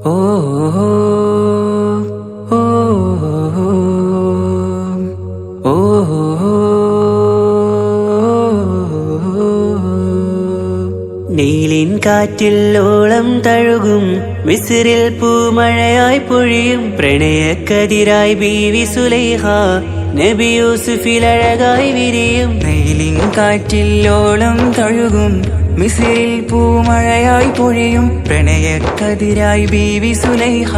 ഓ ഓ ഓ നീലിൻ കാറ്റിൽ ഓളം തഴുകും മിസ്രിൽ പൂമഴയായി പൊഴിയും പ്രണയക്കതിരായി ബീവി സുലൈഹ നബി യൂസുഫിൽ അഴകായി വിരിയും. നീലിൻ കാറ്റിൽ ഓളം തഴുകും മിസ്രിൽ പൂമഴയായി പൊഴിയും പ്രണയക്കതിരായി ബീവി സുലൈഹ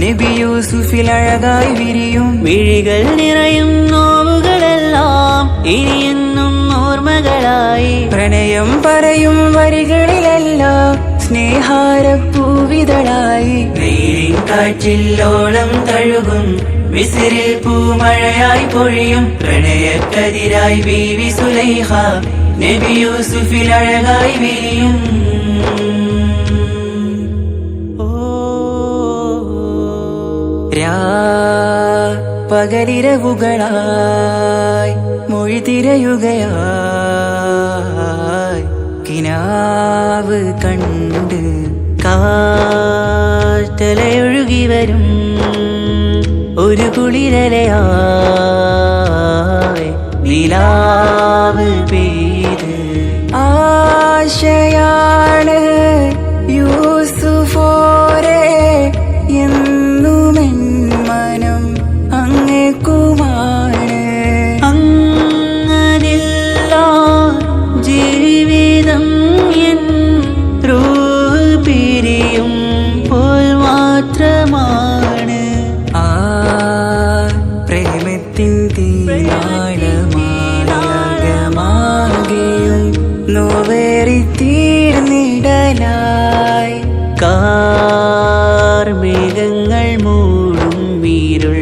നബി യൂസുഫിൽ അഴകായി വിരിയും. മിഴികൾ നിറയും നോവുകളെല്ലാം ഇനിയെന്നും ഓർമ്മകളായി പ്രണയം പറയും വരികളിലെല്ലാം സ്നേഹാരപ്പൂവിതളായി. നീലിൻ കാറ്റിൽ ഓളം തഴുകും മിസ്രിൽ പൂമഴയായി പൊഴിയും പ്രണയക്കതിരായി ബീവി സുലൈഹ നബി യൂസുഫിൽ അഴകായി വിരിയും. പകലിരവുകളായി മൊഴി തിരയുകയായി കിനാവ് കണ്ട് കാറ്റലയൊഴുകി വരും ഒരു കുളിരലയായി നിലാവ് പെയ്ത് ആശയാണ് യൂസുഫോരെ എന്നുമെൻ മനം അങ്ങേക്കുമാണ്. അങ്ങനില്ല ജീവിതം എൻ റൂഹ് പിരിയും പോൽ മാത്രമാണ്. ആ പ്രേമത്തിൻ തീനാളമാകെയും നോവേറി തീർന്നിടലായി. കാർമേഘങ്ങൾ മൂടും വീരുൾ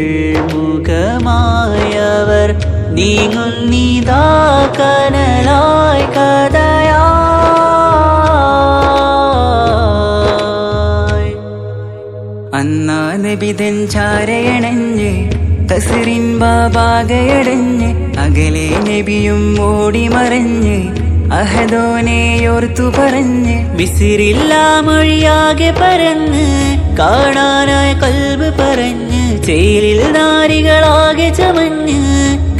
മുഖമായവർ നീങ്ങുന്നിതാ കനലായി കഥയായി. അന്നാ നബിതൻ ചാരയണഞ്ഞ് കസറിൻ ബാബാകയടഞ്ഞ് അകലെ നബിയും ഓടിമറഞ്ഞ് അഹദോനെയോർത്തു പറഞ്ഞ് മിസ്രില്ലാ മൊഴിയാകെ പരന്ന് കാണാനായ കൽബ് പറഞ്ഞ് ചേലിൽ നാരികളാകെ ചമഞ്ഞ്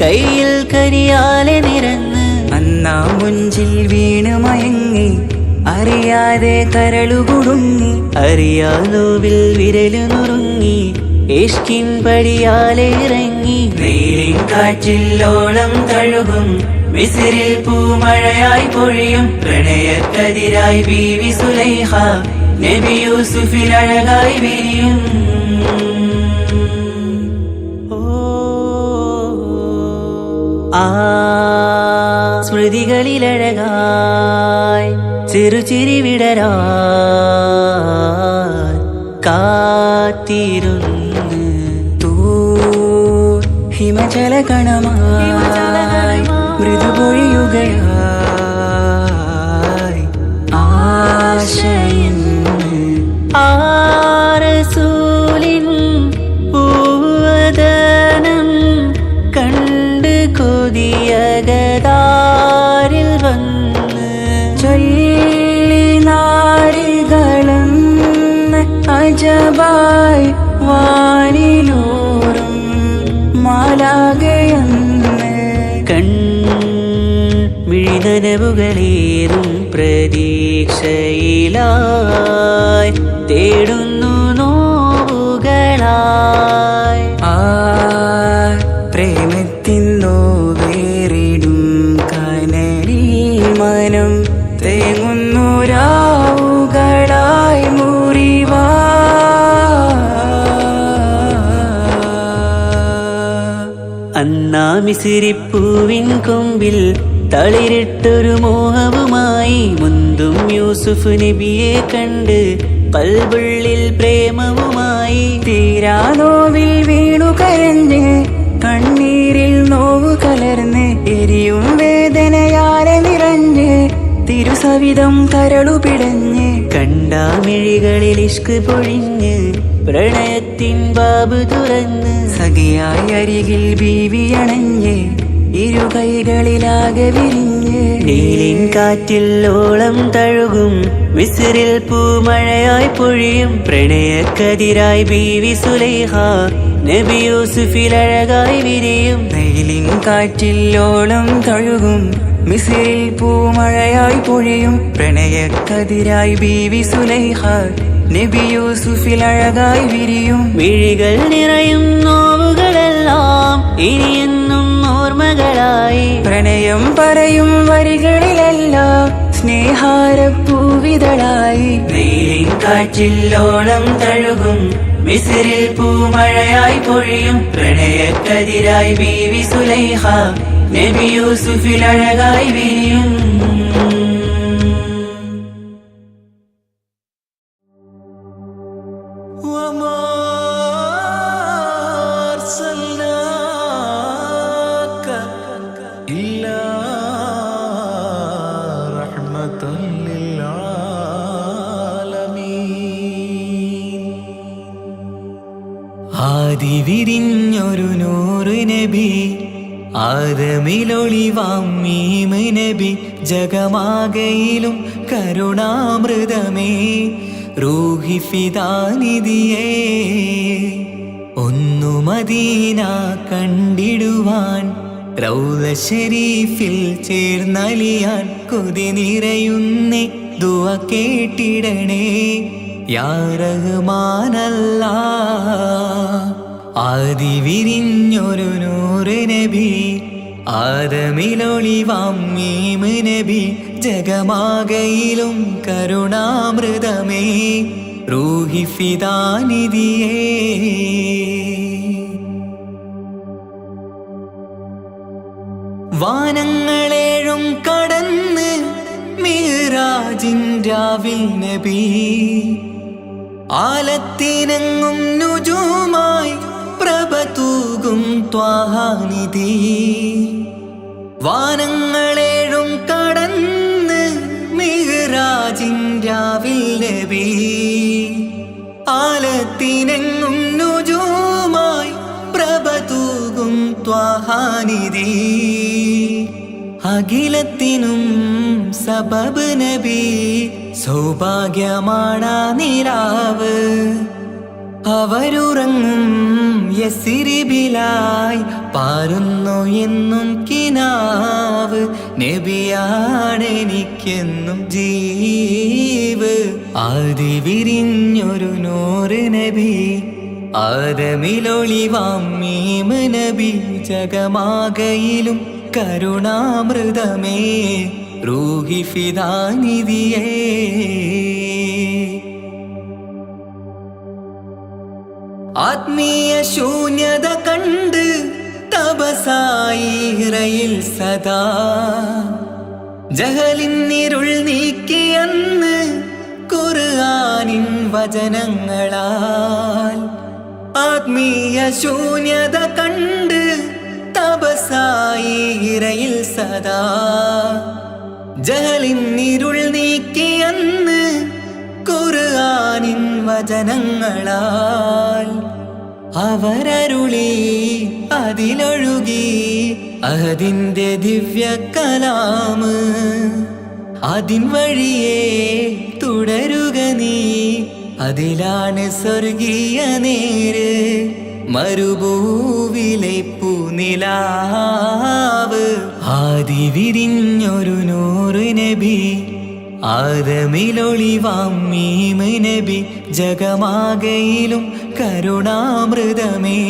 കയ്യിൽ കരിയാലെ നിരന്ന് അന്നാ മുഞ്ചിൽ വീണ് മയങ്ങി അറിയാതെ കരളുകുടുങ്ങി. അറിയാനോവിൽ വിരലു നുറുങ്ങി ഇഷ്കിൻ പടിയാലെ ഇറങ്ങി. നീലിൻ കാറ്റിൽ ഓളം തഴുകും മിസ്രിൽ പൂമഴയായി പൊഴിയും പ്രണയക്കതിരായി ബീവി സുലൈഹ നബി യൂസുഫിൽ അഴകായി വിരിയും. ആ സ്മൃതികളിലഴകായി ചെറുചിരി വിടരാൻ കാത്തിരുന്ന് ഹിമജല കണമായി മൃദുപൊഴിയുകയായി ആശയിൻ ആരസൂലിൻ പൂവദനം കണ്ട് കൊതിയകതാരിൽ വന്ന് ചൊല്ലി നാരികളെന്ന് അജബായി വാനിലൂറും മാലാകയെന്ന് മിഴിനനവുകളേറും പ്രതീക്ഷയിലായി തേടുന്നു നോവുകളായി. ആ പ്രേമത്തിൻ നോവേറിടും കനലിൽ മനം തേങ്ങുന്നു രാവുകളായി മുറിവാ. അന്നാ മിസ്രിപ്പൂവിൻ കൊമ്പിൽ തളിരിട്ടൊരു മോഹവുമായി മുന്തും യൂസുഫ് നബിയെ കണ്ട് കൽബുള്ളിൽ പ്രേമവുമായി. തീരാനോവിൽ വീണു കരഞ്ഞ് കണ്ണീരിൽ നോവു കലർന്ന് എരിയും വേദനയാലെ നിറഞ്ഞ് തിരുസവിധം കരളു പിടഞ്ഞ് കണ്ടാമിഴികളിൽ ഇഷ്ക് പൊഴിഞ്ഞ് പ്രണയത്തിൻ ബാബ് തുറന്ന് സഖിയായി അരികിൽ ബീവി അണഞ്ഞ് ഇരു കൈകളിലാകെ വിരിഞ്ഞ് നീലിൻ കാറ്റിൽ ഓളം തഴുകും മിസ്രിൽ പൂമഴയായി പൊഴിയും പ്രണയക്കതിരായി ബീവി സുലൈഹ നബി യൂസുഫിൽ അഴകായി വിരിയും വെയിലിൻ കാറ്റിൽ ഓളം തഴുകും മിസ്രിൽ പൂമഴയായി പൊഴിയും പ്രണയക്കതിരായി ബീവി സുലൈഹ നബി യൂസുഫിൽ അഴകായി വിരിയും മിഴികൾ നിറയും നോവുകളെല്ലാം ഇനിയെന്നും ഓർമ്മകളായി പ്രണയം പറയും വരികളിലെല്ലാം സ്നേഹാരപ്പൂവിതളായി വെയിലിൻ കാറ്റിൽ ഓളം തഴുകും മിസ്രിൽ പൂമഴയായി പൊഴിയും പ്രണയക്കതിരായി ബീവി സുലൈഹ നബി യൂസുഫിൽ അഴകായി വിരിയും ആദി വിരിഞ്ഞൊരു നൂറ് നബി ആദമിലൊളിവാം മീമ് നബി ജഗമാകയിലും കരുണാമൃതമേ റൂഹി ഫിദാനിധിയേ ഒന്നു മദീന കണ്ടിടുവാൻ റൗള ശരീഫിൽ ചേർന്നലിയാൻ കൊതി നിറയുന്നേ ദുആ കേട്ടിടണേ യാ റഹ്മാനല്ലാ ആദി വിരിഞ്ഞൊരു നൂറ് നബി ആദമിലൊളിവാം മീമ് നബി ജഗമാകയിലും കരുണാമൃതമേ റൂഹി ഫിദാനിധിയേ വാനങ്ങളേഴും കടന്ന് മിഹ്റാജിൻ രാവിൽ നബി ആലത്തിനങ്ങും നുജൂമായി പ്രഭ തൂകും ത്വാഹാനിധി വാനങ്ങളേഴും കടന്ന് മിഹ്റാജിൻ രാവിൽ നബി ആലത്തിനെങ്ങും നുജൂമായി പ്രഭ തൂകും ത്വാഹാനിധി അഖിലത്തിനും സബബ് നബി സൗഭാഗ്യമാണാ നിലാവ് അവരുറങ്ങും യസിരിബിലായി പാരുന്നു എന്നും കിനാവ് നബിയാണെനിക്കെന്നും ജീവ് ആദി വിരിഞ്ഞൊരു നൂറ് നബി ആദമിലൊളിവാം മീമ് നബി ജഗമാകയിലും കരുണാമൃതമേ റൂഹി ഫിദാനിധിയേ ആത്മീയ ശൂന്യത കണ്ട് തപസായി ഇറയിൽ സദാ ജഹലിന്നിരുൾ നീക്കിയെന്ന് ഖുർആനിൻ വചനങ്ങളാൽ ആത്മീയ ശൂന്യത കണ്ട് തപസായി ഇറയിൽ സദാ ജഹലിന്നിരുൾ നീക്കിയെന്ന് ഖുർആനിൻ വചനങ്ങളാൽ അവരരുളി അതിലൊഴുകി അതിന്റെ ദിവ്യ കലാമ് അതിൻ വഴിയേ തുടരുക നീ അതിലാണ് സ്വർഗീയ നേര് മരുഭൂവിലെ പൂനിലാവ് ആദി വിരിഞ്ഞൊരു നൂറ് നബി ആദമിലൊളിവാം മീമ് നബി ജഗമാകയിലും കരുണാമൃതമേ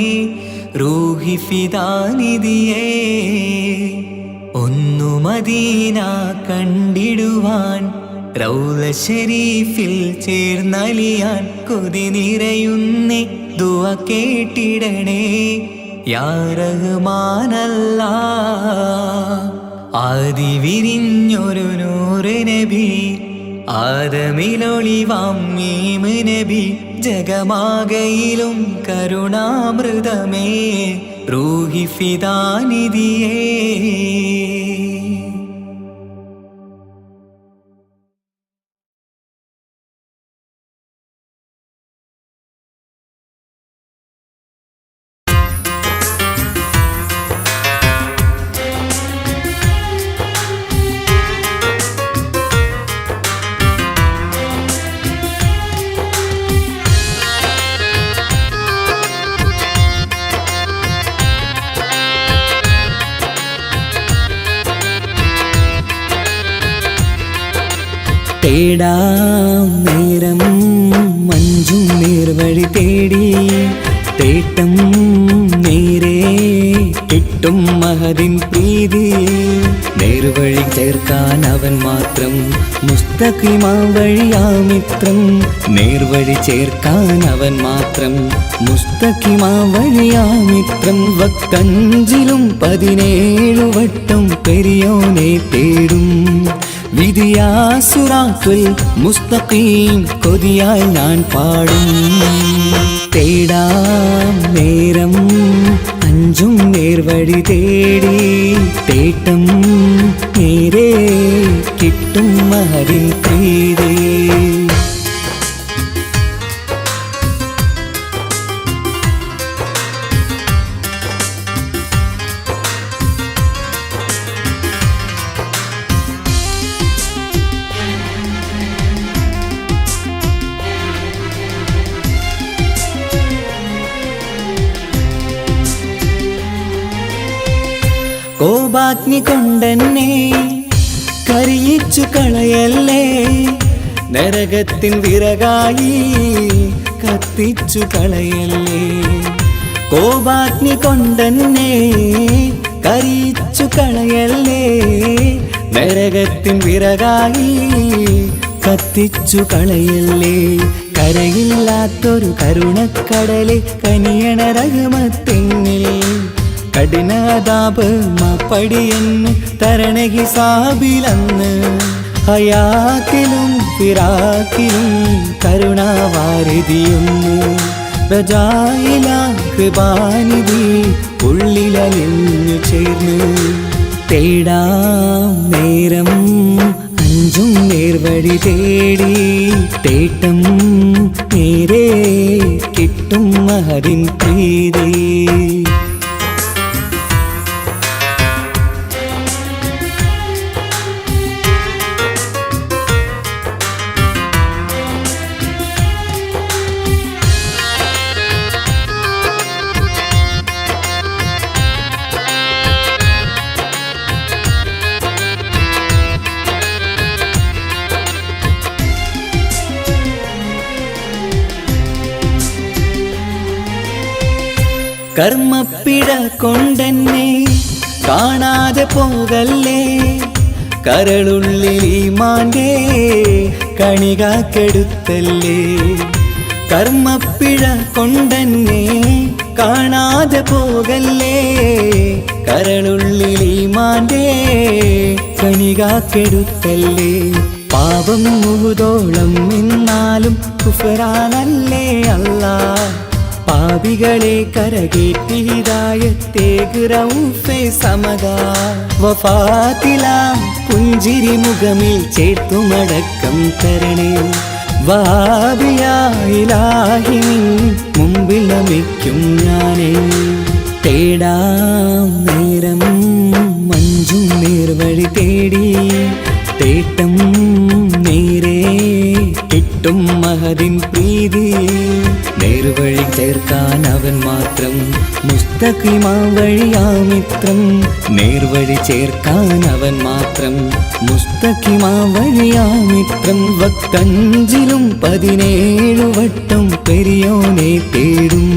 റൂഹി ഫിദാനിധിയേ ഒന്നു മദീന കണ്ടിടുവാൻ റൗള ശരീഫിൽ ചേർന്നലിയാൻ കൊതി നിറയുന്നേ ദുആ കേട്ടിടണേ യാ റഹ്മാനല്ലാ ആദി വിരിഞ്ഞൊരു നൂറ് നബി ആദമിലൊളിവാം മീമ് നബി ജഗമാകയിലും കരുണാമൃതമേ റൂഹി ഫിദാനിധിയേ തേടാം നേരം മഞ്ചും നേർവഴി തേടി തേട്ടം നേരെ കിട്ടും മഹദിൻ പ്രീതി നേർവഴി ചേർക്കാൻ അവൻ മാത്രം മുസ്തഖിമാ വഴിയാമിത്രം നേർവഴി ചേർക്കാൻ അവൻ മാത്രം മുസ്തഖിമാ വഴിയാമിത്രം വക്കഞ്ചിലും 17 വട്ടം പെരിയോനെ തേടും വിധിയാ സിറാത്തുൽ മുസ്തഖീം കൊതിയായി ഞാൻ പാടും തേടാം നേരം അഞ്ചും നേർവഴി തേടി തേട്ടം നേരെ കിട്ടും മഹദിൻ പ്രീതി കോപാഗ്നി കൊണ്ടെന്നെ കരിയിച്ചു കളയല്ലേ നരകത്തിൻ വിറകായി കത്തിച്ചു കളയല്ലേ കോപാഗ്നി കൊണ്ടെന്നെ കരിയിച്ചു കളയല്ലേ നരകത്തിൻ വിറകായി കത്തിച്ചു കളയല്ലേ കരയില്ലാത്തൊരു കരുണക്കടലെ കനിയണ റഹ്മത്തിന്നിൽ കഠിനാതാപ് മാപ്പടിയെന്ന് തരണ ഹിസാബിലന്ന് ഹയാത്തിലും ഫിറാക്കിലും കരുണാവാരിതിയൊന്ന് പ്രജായില കൃപാനിധി ഉള്ളിലലിഞ്ഞു ചേർന്ന് തേടാം നേരം അഞ്ചും നേർവഴി തേടി തേട്ടം നേരെ കിട്ടും മഹദിൻ പ്രീതി കർമ്മപ്പിഴ കൊണ്ടെന്നെ കാണാതെ പോകല്ലേ കരളുള്ളിൽ ഈമാന്റെ കണികാക്കെടുത്തല്ലേ കർമ്മപ്പിഴ കൊണ്ടെന്നെ കാണാതെ പോകല്ലേ കരളുള്ളിൽ ഈമാന്റെ കണികാക്കെടുത്തല്ലേ പാപം മുഹുദോളം എന്നാലും കുഫറാനല്ലേ അല്ലാ പാപികളെ കരകേറ്റി ഹിദായത്തേക് റഊഫേ സമദാ വഫാത്തിലാം പുഞ്ചിരി മുഖമിൽ ചേർത്തുമടക്കം തരണേ വഹാബിയായിലാഹി മുമ്പിൽ നമിക്കും ഞാനേ തേടാം നേരം മഞ്ചും നേർവഴി തേടി തേട്ടം നേരെ കിട്ടും മഹദിൻ പ്രീതി നേർവഴി ചേർക്കാൻ അവൻ മാത്രം മുസ്തഖിമാ വഴിയാമിത്രം നേർവഴി ചേർക്കാൻ അവൻ മാത്രം മുസ്തഖിമാ വഴിയാമിത്രം വക്കഞ്ചിലും 17 വട്ടം പെരിയോനെ തേടും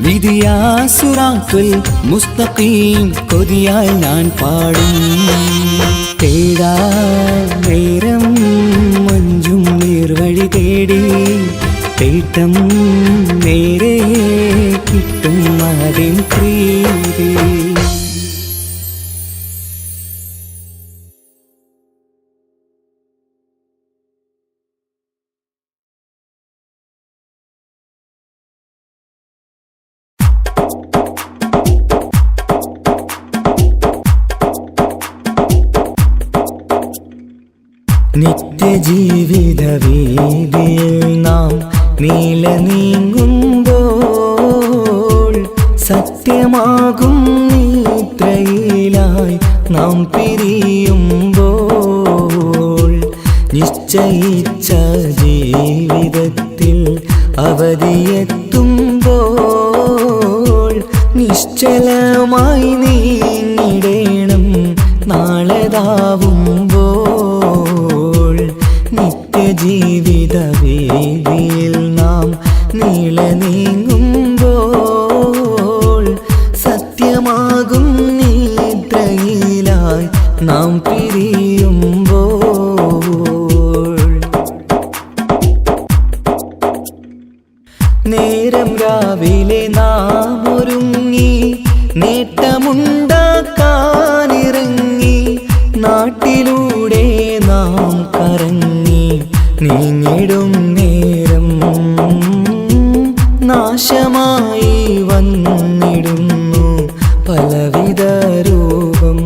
വിധിയാ സിറാത്തുൽ മുസ്തഖീം കൊതിയായി ഞാൻ പാടും തേടാ നേരം മഞ്ചും നേർവഴി തേടി തേട്ടം നേരെ കിട്ടും മഹദിൻ പ്രീതി നിത്യജീവിത വീതിയിൽ നാം നീല നീങ്ങുമ്പോൾ സത്യമാകും നിദ്രയിലായി നാം പിരിയുമ്പോൾ നിശ്ചയിച്ച ജീവിതത്തിൽ അവധിയെത്തുമ്പോൾ നിശ്ചലമായി നീങ്ങിടേണം നാളെതാവുമ്പോൾ നിത്യ നേരം രാവിലെ നാം ഒരുങ്ങി നേട്ടമുണ്ടാക്കാനിറങ്ങി നാട്ടിലൂടെ നാം കറങ്ങി നീങ്ങിടും നേരം നാശമായി വന്നിടുന്നു പലവിധ രൂപം.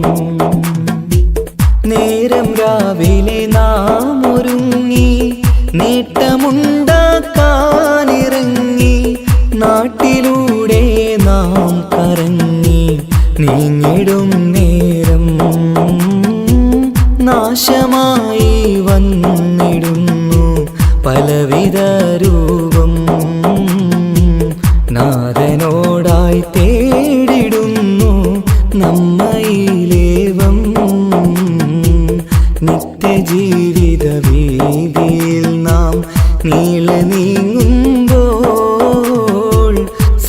നേരം രാവിലെ നാം ഒരുങ്ങി നേട്ടമുണ്ടാക്കാനിറങ്ങി നാട്ടിലൂടെ നാം കറങ്ങി നീങ്ങിടും നേരം നാശമായി വന്നിടുന്നു പലവിധ രൂപം. നാഥനോടായി തേടിടുന്നു നമ്മയിലേവം നിത്യജീവിത വീതിയിൽ നാം നീളെ നീങ്ങുമ്പോൾ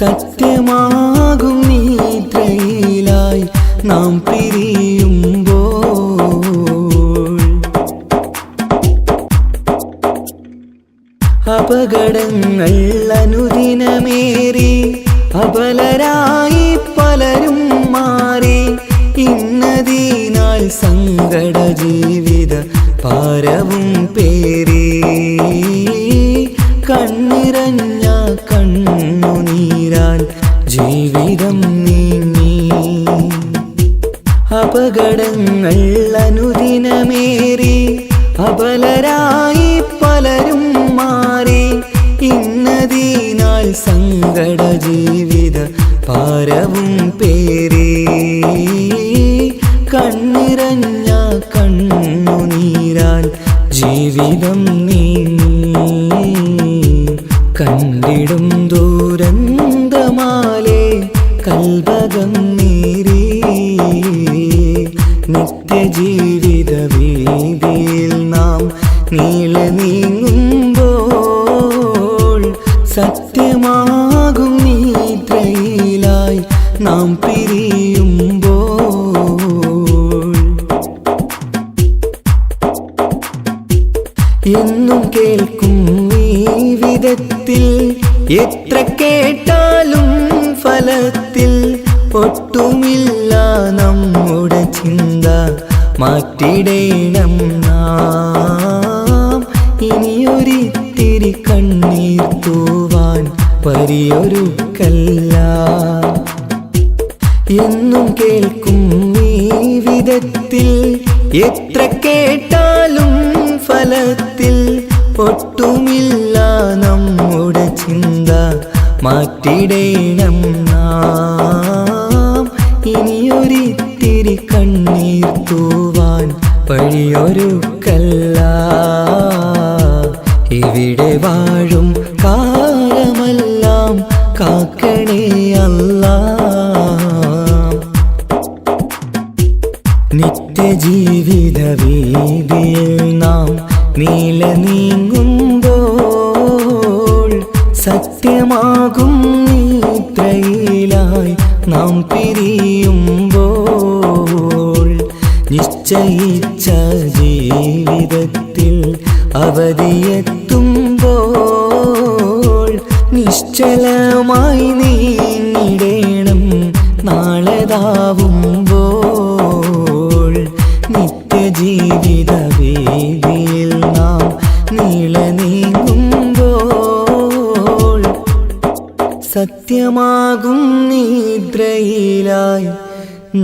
സത്യമാകും നിദ്രയിലായി നാം പിരിയുമ്പോൾ അപകടങ്ങൾ അനുദിനമേറി അബലരായി പലരും മാറി ഇന്നതിനാൽ സങ്കട ജീവിത ഭാരവും പേറി കണ്ണിറഞ്ഞ കണ്ണുനീരാൽ ജീവിതം നീങ്ങി. അപകടങ്ങൾ അനുദിനമേറി അബലരായി പലരും മാറി ഇന്നതിനാൽ സങ്കട ജീവിത ഭാരവും പേറി കണ്ണിറഞ്ഞ കണ്ണുനീരാൽ ജീവിതം നീങ്ങി. കണ്ടിടും ദൂരന്തമാലേ കൽവകം നീറി നിത്യജീവിത വീതിയിൽ നാം നീളെ നീങ്ങുമ്പോൾ സത്യമാകും നിദ്രയിലായി നാം പിരിയുമ്പോൾ എന്നും കേൾക്കും ഈ വിധത്തിൽ എത്ര കേട്ടാലും ഫലത്തിൽ ഒട്ടുമില്ല നമ്മുടെ ചിന്ത മാറ്റിടേണം നാം. ഇനിയൊരിത്തിരി കണ്ണീർ തൂവാൻ പരിയൊരുക്കല്ല. എന്നും കേൾക്കും ഈ വിധത്തിൽ എത്ര കേട്ടാലും ഫലത്തിൽ ഒട്ടുമില്ല നമ്മുടെ ചിന്ത മാറ്റിടേണം നാം. ഇനിയൊരിത്തിരി കണ്ണീർ തൂവാൻ വഴിയൊരുക്കല്ല. ഇവിടെ വാഴും കാലമെല്ലാം കാക്കണേ അല്ലാ. നിത്യജീവിത വീതിയിൽ നാം നീളെ നീങ്ങുമ്പോൾ സത്യമാകും നിദ്രയിലായി നാം പിരിയുമ്പോൾ നിശ്ചയിച്ച ജീവിതത്തിൽ അവധിയെത്തുമ്പോൾ നിശ്ചലമായി നീങ്ങിടേണം നാളെതാവുമ്പോൾ. നിത്യജീവിത വീതിയിൽ നാം നീളെ നീങ്ങുമ്പോൾ സത്യമാകും നിദ്രയിലായി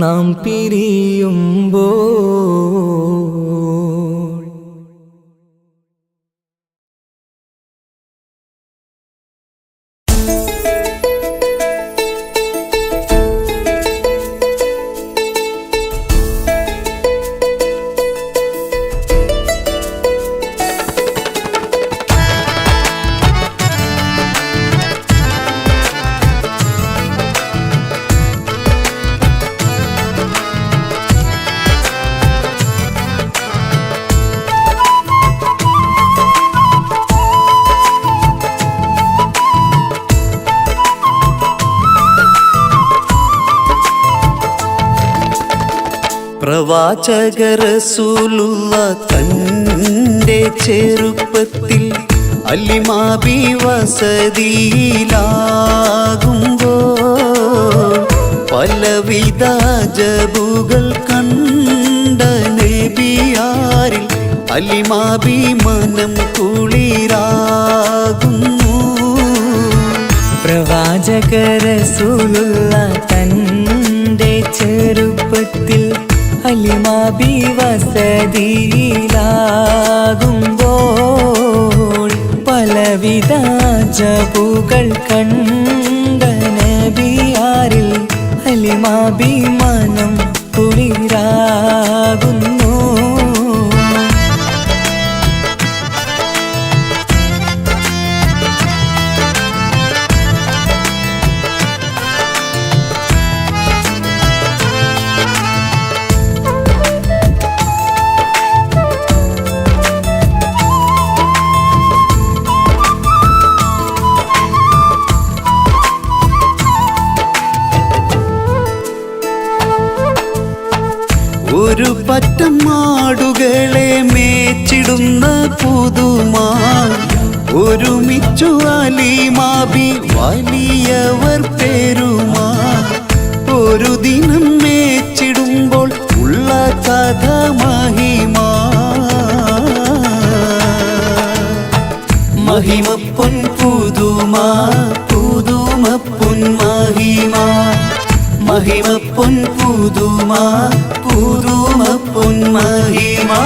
നാം പിരിയുമ്പോൾ. പ്രവാചക റസൂലുള്ള തൻ്റെ ചെറുപ്പത്തിൽ അല്ലിമാബി വസതിയിലാകുമ്പോൾ പലവിധ ജബുകൾ കണ്ട നബിയാരിൽ അല്ലിമാബി മനം കുളിരാകുന്നു. പ്രവാചക റസൂലുള്ള തൻ്റെ ചെറുപ്പത്തിൽ അലിമാബി വസതിയിലാകുമ്പോൾ പലവിധ ജബുകൾ കണ്ട നബിയാരിൽ അലിമാബി മനം കുളിരാകുന്നു. ഒരു പറ്റം മാടുകളെ മേച്ചിടുന്ന പുതുമാ ഒരുമിച്ചു അലിമാബി വലിയവർ പെരുമാ ഒരു ദിനം മേച്ചിടുമ്പോൾ ഉള്ള കഥ മഹിമാ. മഹിമപ്പൊൻ പുതുമാ പുതുമപ്പൊൻ മഹിമാ മഹിമപ്പൊൻ പുതുമാ പുതുമപ്പൊൻ മഹിമാ.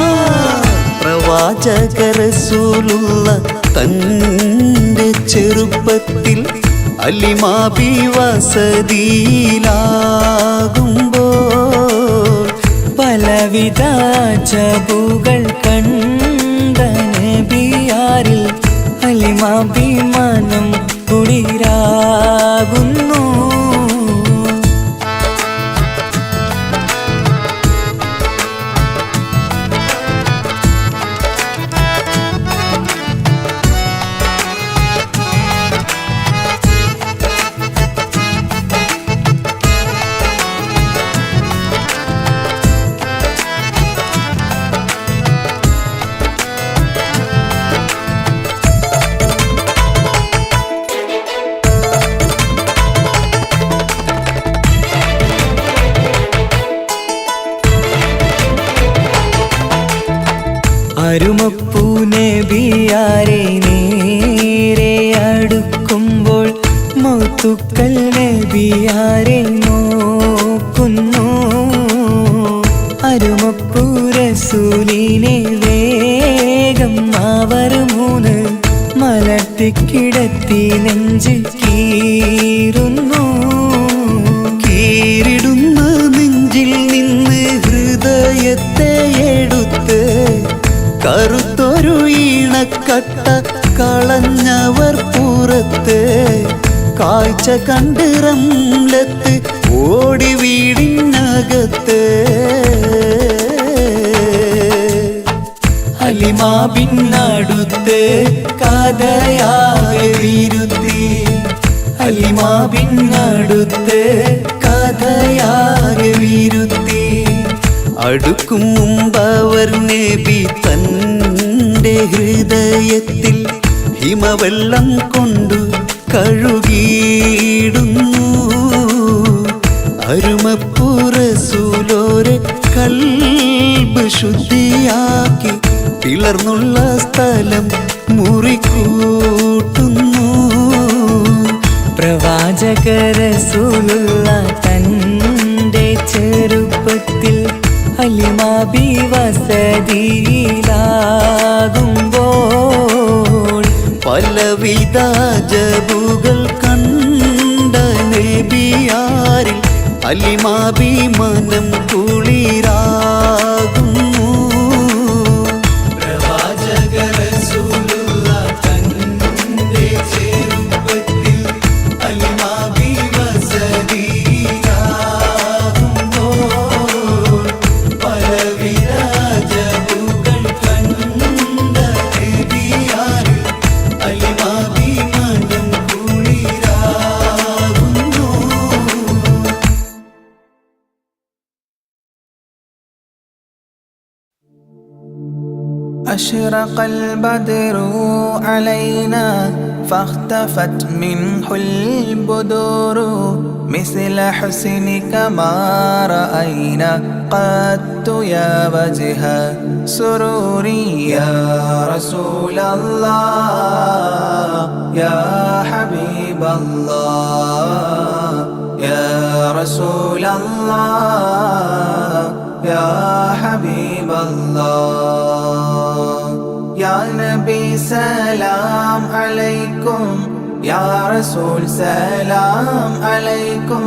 പ്രവാചക റസൂലുള്ള തൻ്റെ ചെറുപ്പത്തിൽ അലിമാബി വസതിയിലാകുമ്പോൾ പലവിധ ജബുകൾ കണ്ട നബിയാരിൽ അലിമാബി മനം കുളിരാകുന്നു. അരുമപ്പൂ നബിയാരെ നേരെ അടുക്കുമ്പോൾ മൗത്തുക്കൾ നബിയാരെ നോക്കുന്നു. അരുമപ്പൂ റസൂലിനെ വേഗം അവർ മൂന്ന് മലർത്തിക്കിടത്തി നെഞ്ച് കീറുന്നു. കീറിടുന്ന നെഞ്ചിൽ നിന്ന് ഹൃദയത്തെ എടുത്ത് കറുത്തൊരു ഈണക്കട്ട കളഞ്ഞവർ പുറത്ത് കാഴ്ച കണ്ട് റംലത്ത് ഓടി വീടിനകത്ത്. അലിമാബിനടുത്ത് കഥയാകെ വിരുത്തി അലിമാബിനടുത്ത് കഥയാകെ വിരുത്തി. അടുക്കും മുമ്പവർ നബി തൻ്റെ ഹൃദയത്തിൽ ഹിമവെള്ളം കൊണ്ടു കഴുകിയിടുന്നു. അരുമപ്പൂ റസൂലോരെ കൽബ് ശുദ്ധിയാക്കി പിളർന്നുള്ള സ്ഥലം മുറിക്കൂട്ടുന്നു. പ്രവാചക റസൂലുള്ള തൻ്റെ ചെറുപ്പത്തിൽ അലിമാബി വസതിയിലാകുമ്പോൾ പലവിധ ജബുകൾ കണ്ട നബിയാരിൽ അലിമാബി മനം കുളിരാകുന്നു. പ്രവാചക റസൂലുള്ള തൻ്റെ ചെറുപ്പത്തിൽ അലിമാബി വസതിയിലാകുമ്പോൾ പലവിധ ജബുകൾ കണ്ട നബിയാരിൽ അലിമാബി മനം കുളിരാകുന്നു. أشرق البدر علينا فاختفت منه البدور مثل حسنك ما رأينا قط يا وجه سروري يا رسول الله يا حبيب الله يا رسول الله يا حبيب الله يا نبي سلام عليكم يا رسول سلام عليكم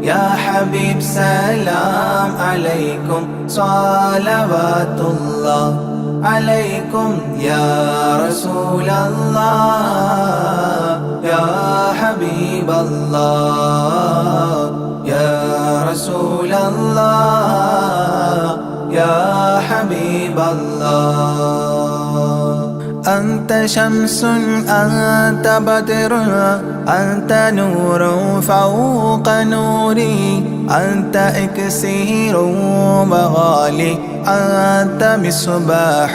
يا حبيب سلام عليكم صلوات الله عليكم يا رسول الله يا حبيب الله يا رسول الله يا حبيب الله أنت شمس أنت بدر أنت نور فوق نوري أنت إكسير وغالي أنت مصباح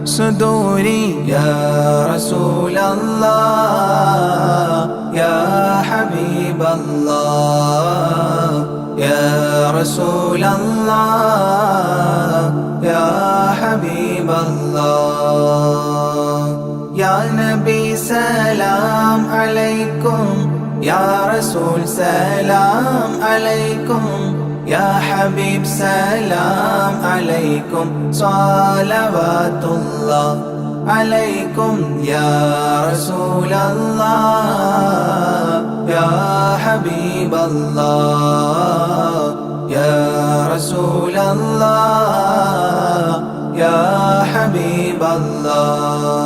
صدوري يا رسول الله يا حبيب الله يا رسول الله يا حبيب الله يا نبي سلام عليكم يا رسول سلام عليكم يا حبيب سلام عليكم صلوات الله عليكم يا رسول الله يا حبيب الله يا رسول الله يا حبيب الله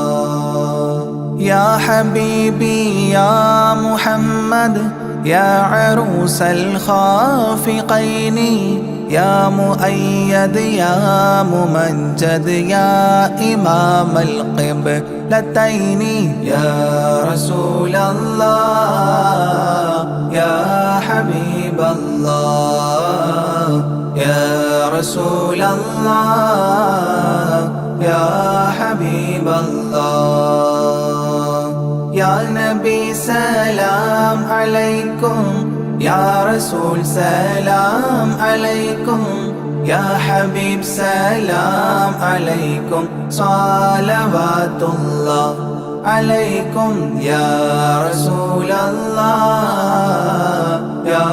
يا حبيبي يا محمد يا عروس الخافقين يا مؤيد يا ممجد يا إمام القبلتين يا رسول الله يا حبيب الله يا رسول الله يا حبيب الله يا نبي سلام عليكم يا رسول سلام عليكم يا حبيب سلام عليكم صلوات الله عليكم يا رسول الله يا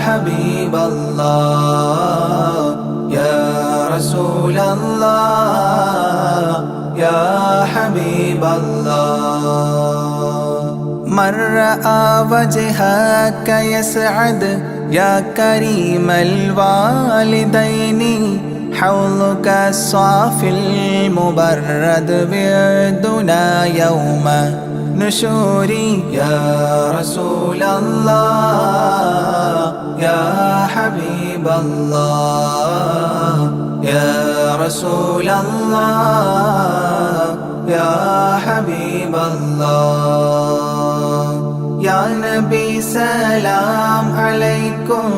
حبيب الله يا رسول الله يا حبيب الله من رأى وجهك يسعد يا كريم الوالدين حوضك الصافي المبرد بردنا يوم نشوري يا رسول الله يا حبيب الله يا رسول الله يا حبيب الله يا نبي سلام عليكم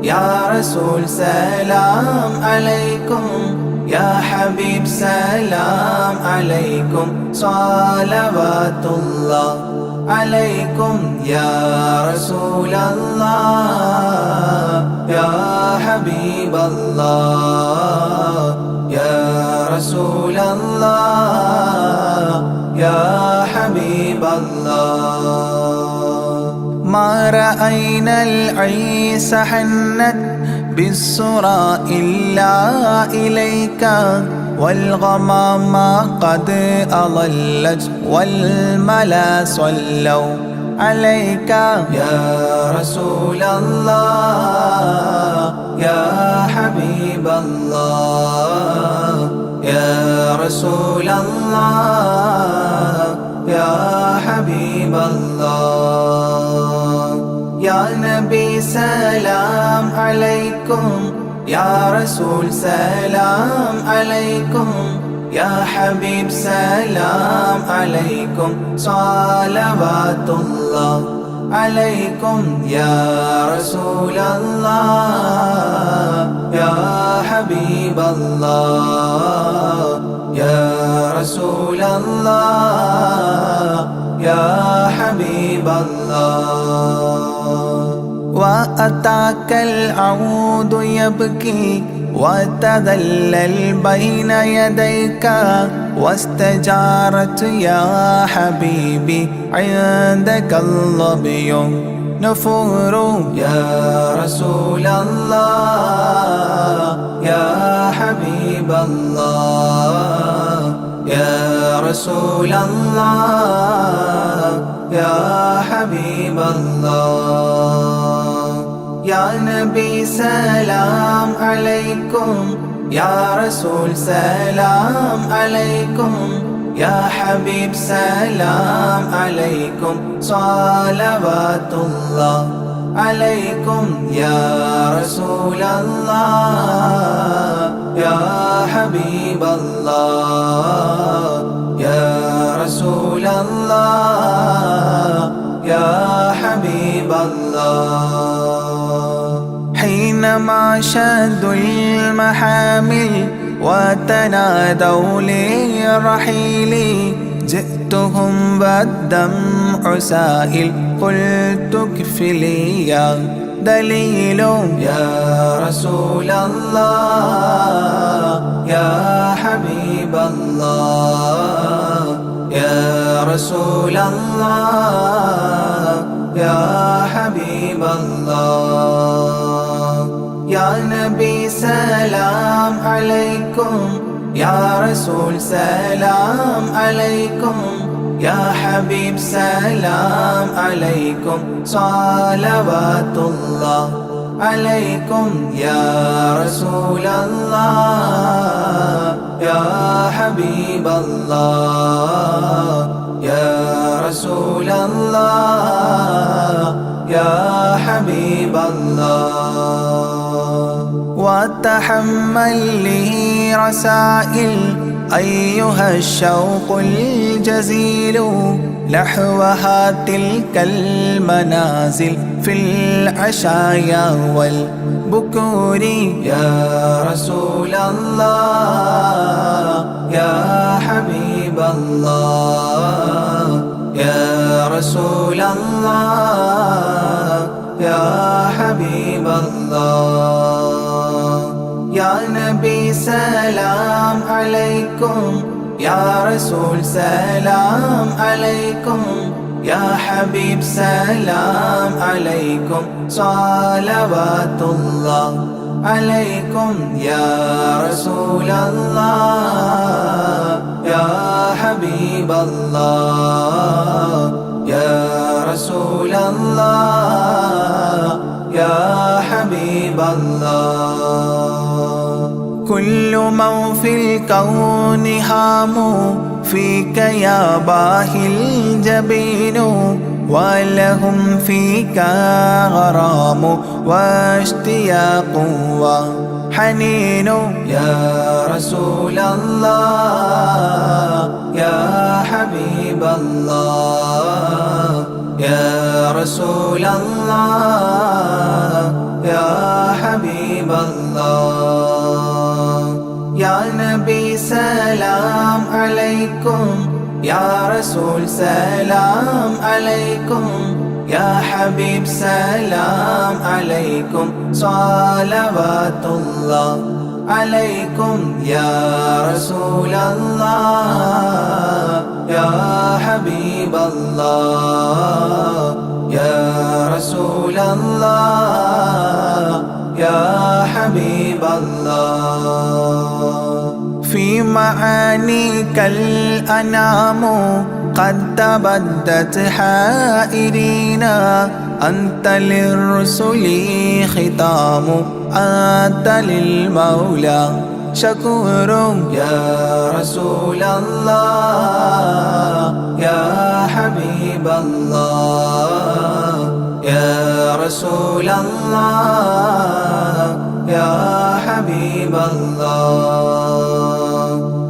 يا رسول سلام عليكم يا حبيب سلام عليكم صلوات الله عليكم يا رسول الله يا حبيب الله يا رسول الله يا حبيب الله ما رأينا العيس حنت بالسرى إلا إليك والغمام قد أضلت والملا صلوا عليك يا رسول الله يا حبيب الله يا رسول الله يا حبيب الله يا نبي سلام عليكم يا رسول سلام عليكم يا حبيب سلام عليكم صلوات الله عليكم يا رسول الله يا حبيب الله يا رسول الله يا حبيب الله. وأتاك العود يبكي وتذلل بين يديك واستجارت يا حبيبي عندك الظبي نفور. يا رسول الله يا حبيب الله يا رسول الله يا حبيب الله. يا نبي سلام عليكم يا رسول سلام عليكم يا حبيب سلام عليكم صلوات الله عليكم. يا رسول الله يا حبيب الله يا رسول الله يا حبيب الله. حينما شدوا المحامل وتنادوا للرحيل جئتهم والدمع سائل قلت اكفلي يا دليل. يا رسول الله يا حبيب الله يا رسول الله يا حبيب الله. يا نبي سلام عليكم يا رسول سلام عليكم يا حبيب سلام عليكم صلوات الله عليكم. يا رسول الله يا حبيب الله يا رسول الله يا حبيب الله. وتحمل لي رسائل أيها الشوق الجزيل نحوها تلك المنازل في العشايا والبكور. يا رسول الله يا حبيب الله يا رسول الله يا حبيب الله. يا نبي سلام عليكم يا رسول سلام عليكم يا حبيب سلام عليكم صلوات الله عليكم. يا رسول الله يا حبيب الله يا رسول الله يا حبيب الله. كل من في الكون هام فيك يا باهي الجبين ولهم فيك غرام واشتياق وحنين. يا رسول الله يا حبيب الله يا رسول الله يا حبيب الله. يا نبي سلام عليكم يا رسول سلام عليكم يا حبيب سلام عليكم صلوات الله عليكم. يا رسول الله يا حبيب الله يا رسول الله يا حبيب الله. في معانيك الأنام قد تبدت حائرين أنت للرسل ختام أنت للمولى شكور. يا رسول الله يا حبيب الله يا رسول الله يا حبيب الله.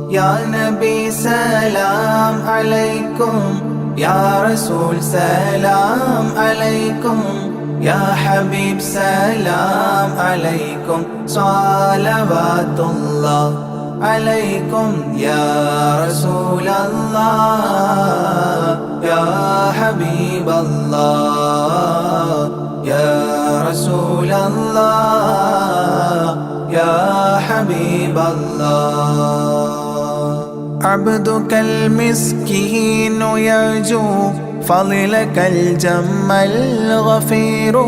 يا نبي سلام عليكم يا رسول سلام عليكم يا حبيب سلام عليكم صلوات الله عليكم يا رسول الله يا حبيب الله يا رسول الله يا حبيب الله عبدك المسكين يرجو فضلك الجم الغفير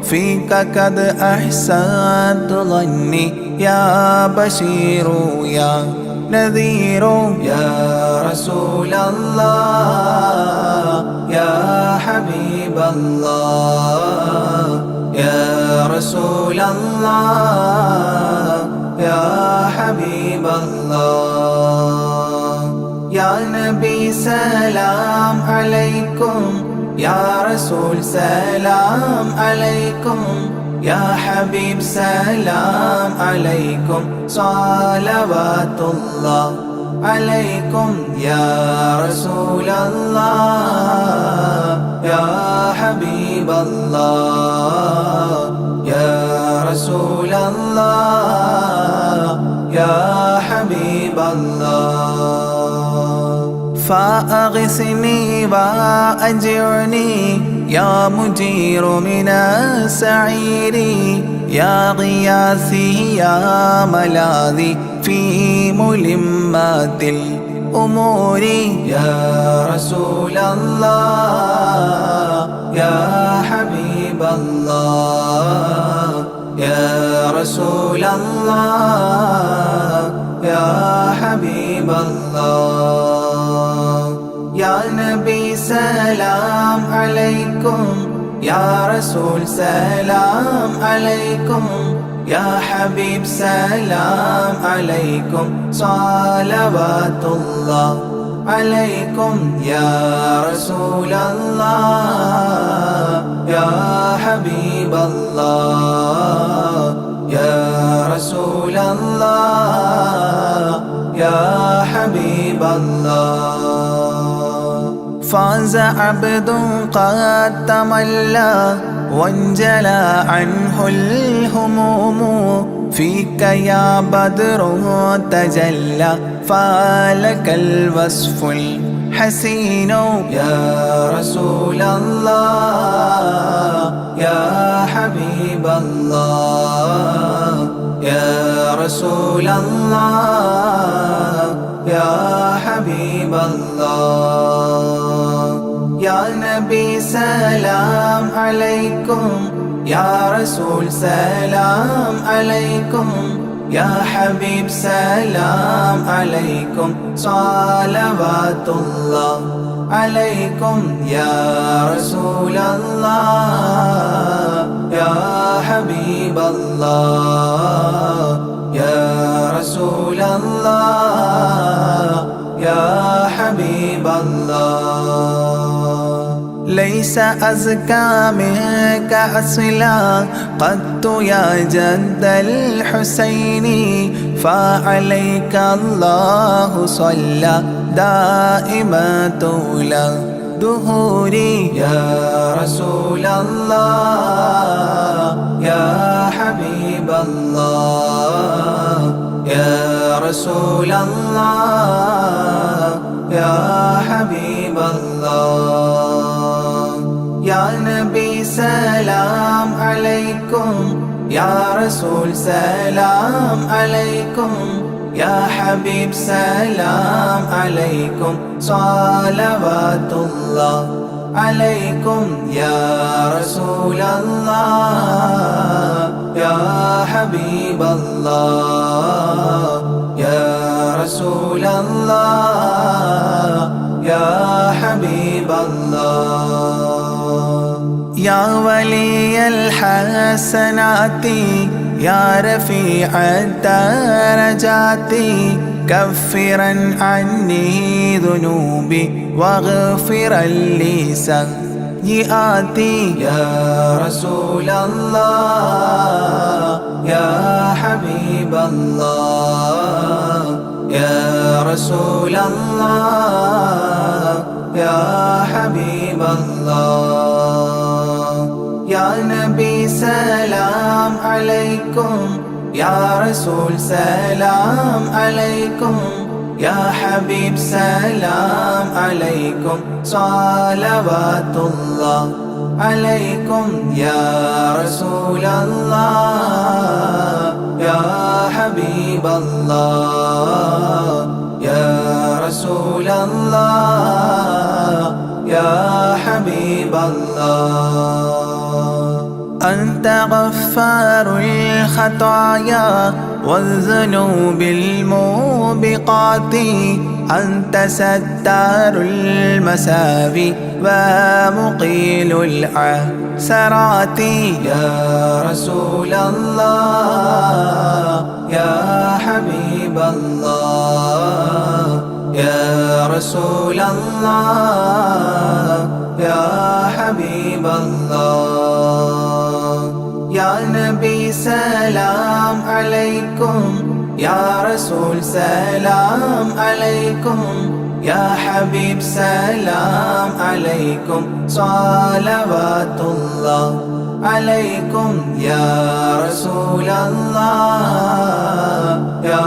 فيك قد أحسنت ظني يا بشير يا نذير يا رسول الله يا حبيب الله يا رسول الله يا حبيب الله يا نبي سلام عليكم يا رسول سلام عليكم يا حبيب سلام عليكم صلوات الله عليكم يا رسول الله يا حبيب الله يا رسول الله يا حبيب الله فأغثني وأجرني يا مجير من السعير يا غياثي يا ملاذي في ملمات الأمور يا رسول الله يا حبيب الله يا رسول الله يا حبيب الله يا نبي سلام عليكم يا رسول سلام عليكم يا حبيب سلام عليكم صلوات الله عليكم يا رسول الله يا حبيب الله يا رسول الله يا حبيب الله فاز عبد قد تملى وانجلى عنه الهموم فيك يا بدر تجلى فلك الوصف الحسين يا رسول الله يا حبيب الله يا رسول الله يا حبيب الله يا نبي سلام عليكم يا رسول سلام عليكم يا حبيب سلام عليكم صلوات الله عليكم يا رسول الله يا حبيب الله يا رسول الله يا حبيب الله ليس أزكى منك أصلا قدت يا جد الحسين فعليك الله صلى دائما طول دهوري يا رسول الله يا حبيب الله يا رسول الله يا حبيب الله يا نبي سلام عليكم يا رسول سلام عليكم يا حبيب سلام عليكم صلوات الله عليكم يا رسول الله يا حبيب الله يا رسول الله يا حبيب الله يا ولي الحسنات يا رفيع الدرجات كفرا عني ذنوبي واغفرا لي سيئاتي يا رسول الله يا حبيب الله يا رسول الله يا حبيب الله يا نبي سلام عليكم يا رسول سلام عليكم يا حبيب سلام عليكم صلوات الله عليكم يا رسول الله يا حبيب الله يا رسول الله يا حبيب الله أنت غفار الخطايا والذنوب الموبقات أنت ستار المساوي ومقيل العثرات يا رسول الله يا حبيب الله يا رسول الله يا حبيب الله يا نبي سلام عليكم يا رسول سلام عليكم يا حبيب سلام عليكم صلوات الله عليكم يا رسول الله يا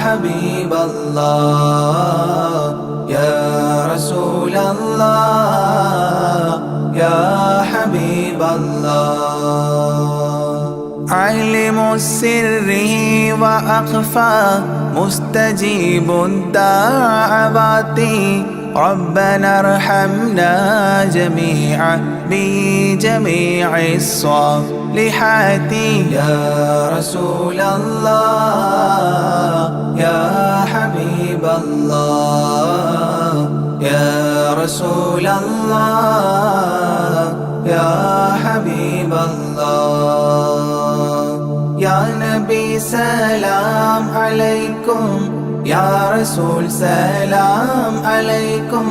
حبيب الله يا رسول الله يا حبيب الله علم السر وأخفى مستجيب الدعوات ربنا ارحمنا جميعا بجميع الصالحات يا رسول الله يا حبيب الله يا رسول الله يا حبيب الله يا نبي سلام عليكم يا رسول سلام عليكم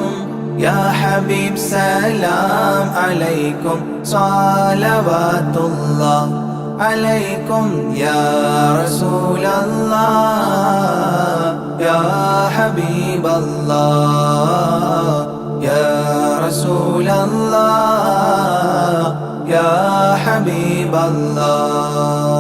يا حبيب سلام عليكم صلوات الله عليكم يا رسول الله يا حبيب الله يا رسول الله يا حبيب الله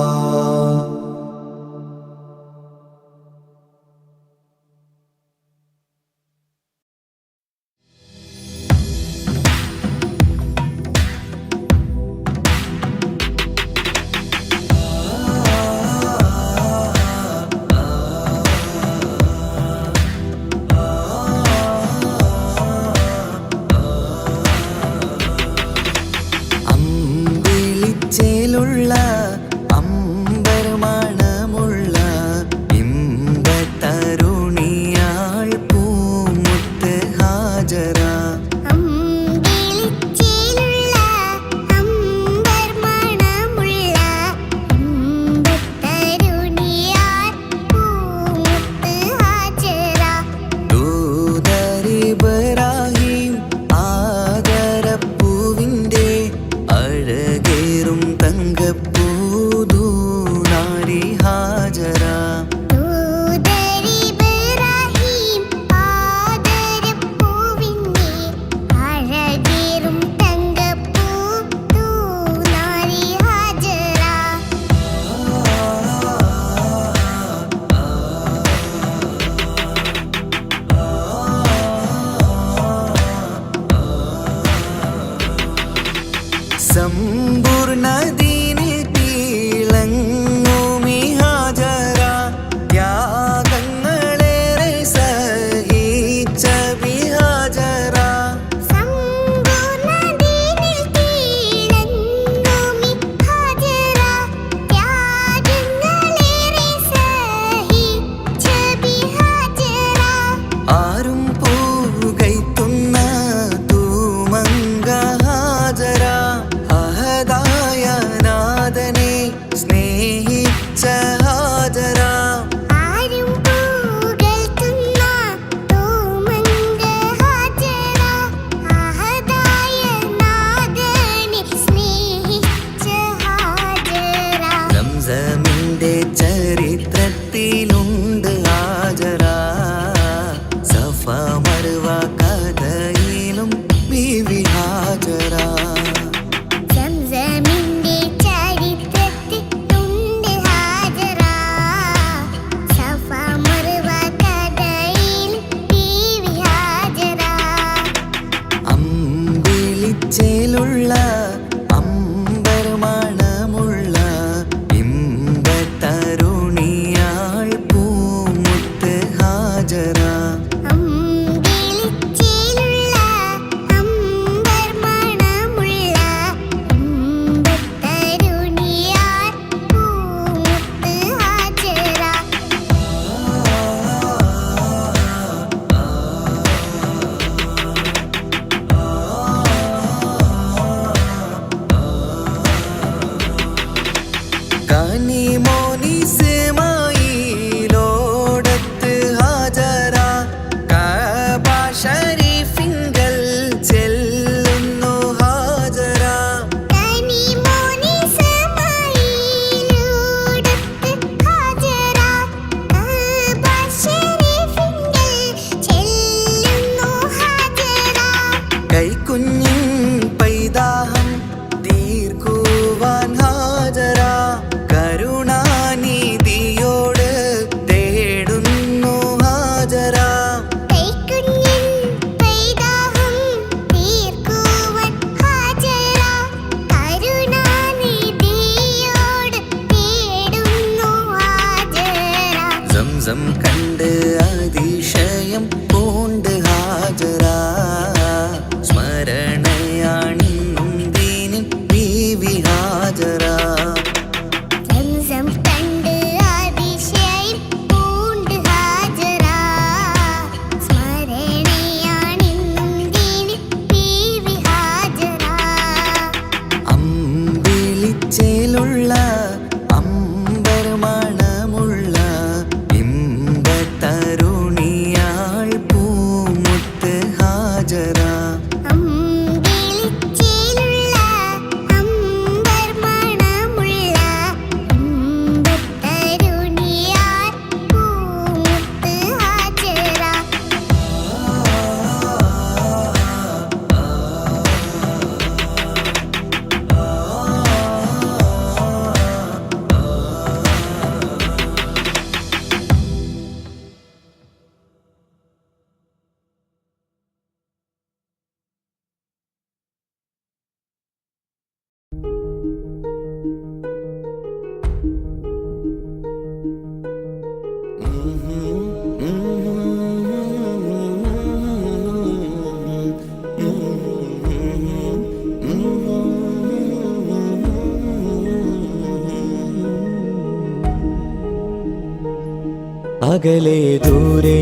അകലെ ദൂരെ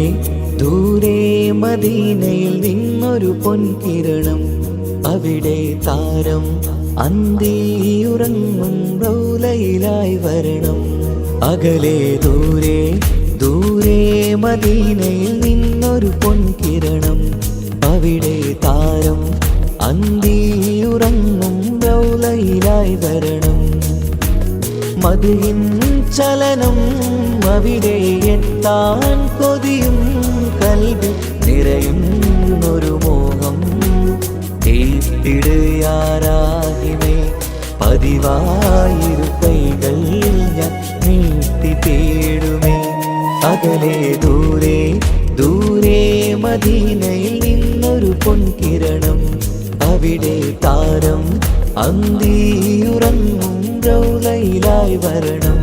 ദൂരെ മദീനയിൽ നിന്നൊരു പൊൻകിരണം, അവിടെ താരം അന്തിയുറങ്ങും റൗലയിലായി വരണം. അകലെ ദൂരെ ദൂരെ മദീനയിൽ നിന്നൊരു പൊൻകിരണം, അവിടെ താരം അന്തിയുറങ്ങും റൗലയിലായി വരണം. മദിഹിൻ ചലനം അവിടെ എത്താൻ കൊതിയും കൽബിൽ നിറയുന്നൊരു മോഹം. ഏറ്റിടുയാരാഹിമേ പതിവായിരു കൈകൾ ഞാൻ നീട്ടി തേടുമേ. അകലെ ദൂരെ ദൂരെ മദീനയിൽ നിന്നൊരു പൊൻകിരണം, അവിടെ താരം അന്തിയുറങ്ങും റൗലയിലായി വരണം.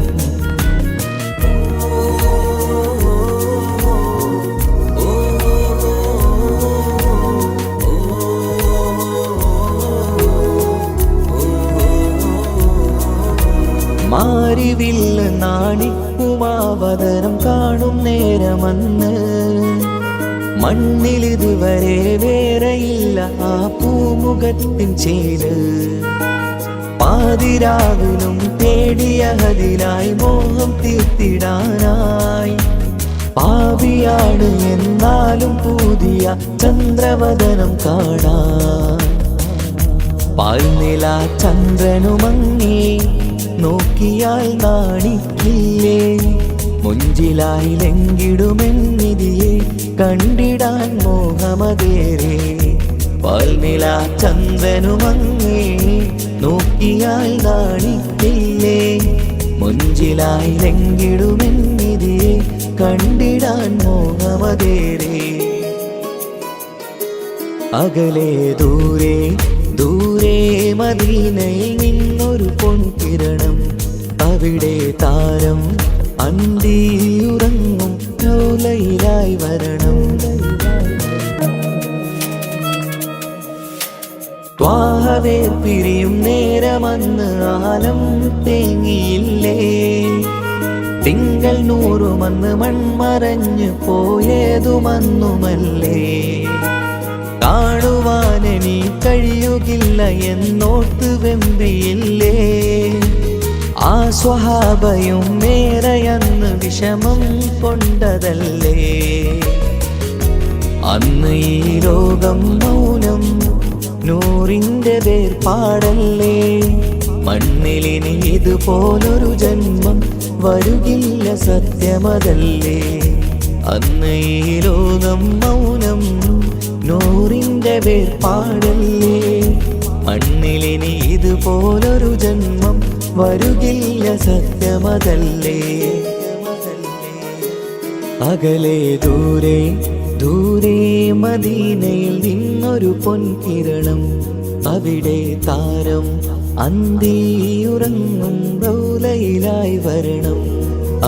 മാരിവില്ല് നാണിക്കുമാവതരം കാണും നേരമന്ന്, മണ്ണിലിതുവരെ വേറെയില്ല ആ പൂമുഖത്തിൻ ചേര്. പാതിരാവിലും തേടിയതിനായി മോഹം തീർത്തിടാനായി, പാപിയാണ് എന്നാലും പുതിയ ചന്ദ്രവദനം കാണാൻ. പാൽനില ചന്ദ്രനുമങ്ങി നോക്കിയാൽ നാണിക്കില്ലേ, മുഞ്ചിലായി ലംഘിടുമെന്നിതിയെ കണ്ടിടാൻ മോഹമതേറെ. പാൽനില ചന്ദ്രനുമങ്ങി നോക്കിയാൽ നാണിക്കില്ലേ, മുഞ്ചിലായി ലംഘിടുമെന്നിതിയെ കണ്ടിടാൻ മോഹമതേറെ. അകലെ ദൂരെ ദൂരെ മദീനയിൽ നിന്നൊരു പൊൻകിരണം, അവിടെ താരം അന്തിയുറങ്ങും റൗലയിലായി വരണം. ത്വാഹവേർ പിരിയും നേരമന്ന് ആലം തേങ്ങിയില്ലേ, തിങ്കൾ നൂറുമന്ന് മൺമറഞ്ഞു പോയതുമന്നുമല്ലേ. കാണുവാനെനി കഴിയുകില്ല എന്നോർത്ത് വെമ്പിയില്ലേ, ആ സ്വഹാബയും മേറയന്ന് വിഷമം കൊണ്ടതല്ലേ. അന്ന് ഈ ലോകം മൗനം നൂറിൻ്റെ വേർപാടല്ലേ, മണ്ണിലിനി ഇതുപോലൊരു ജന്മം വരുകില്ല സത്യമതല്ലേ. അന്ന് ഈ ലോകം മൗനം നൂറിൻ്റെ വേർപാടല്ലേ, മണ്ണിലിനി ഇതുപോലൊരു ജന്മം വരുകില്ല സത്യമതല്ലേ. അകലെ ദൂരെ ദൂരെ മദീനയിൽ നിന്നൊരു പൊൻകിരണം, അവിടെ താരം അന്തിയുറങ്ങും റൗലയിലായി വരണം.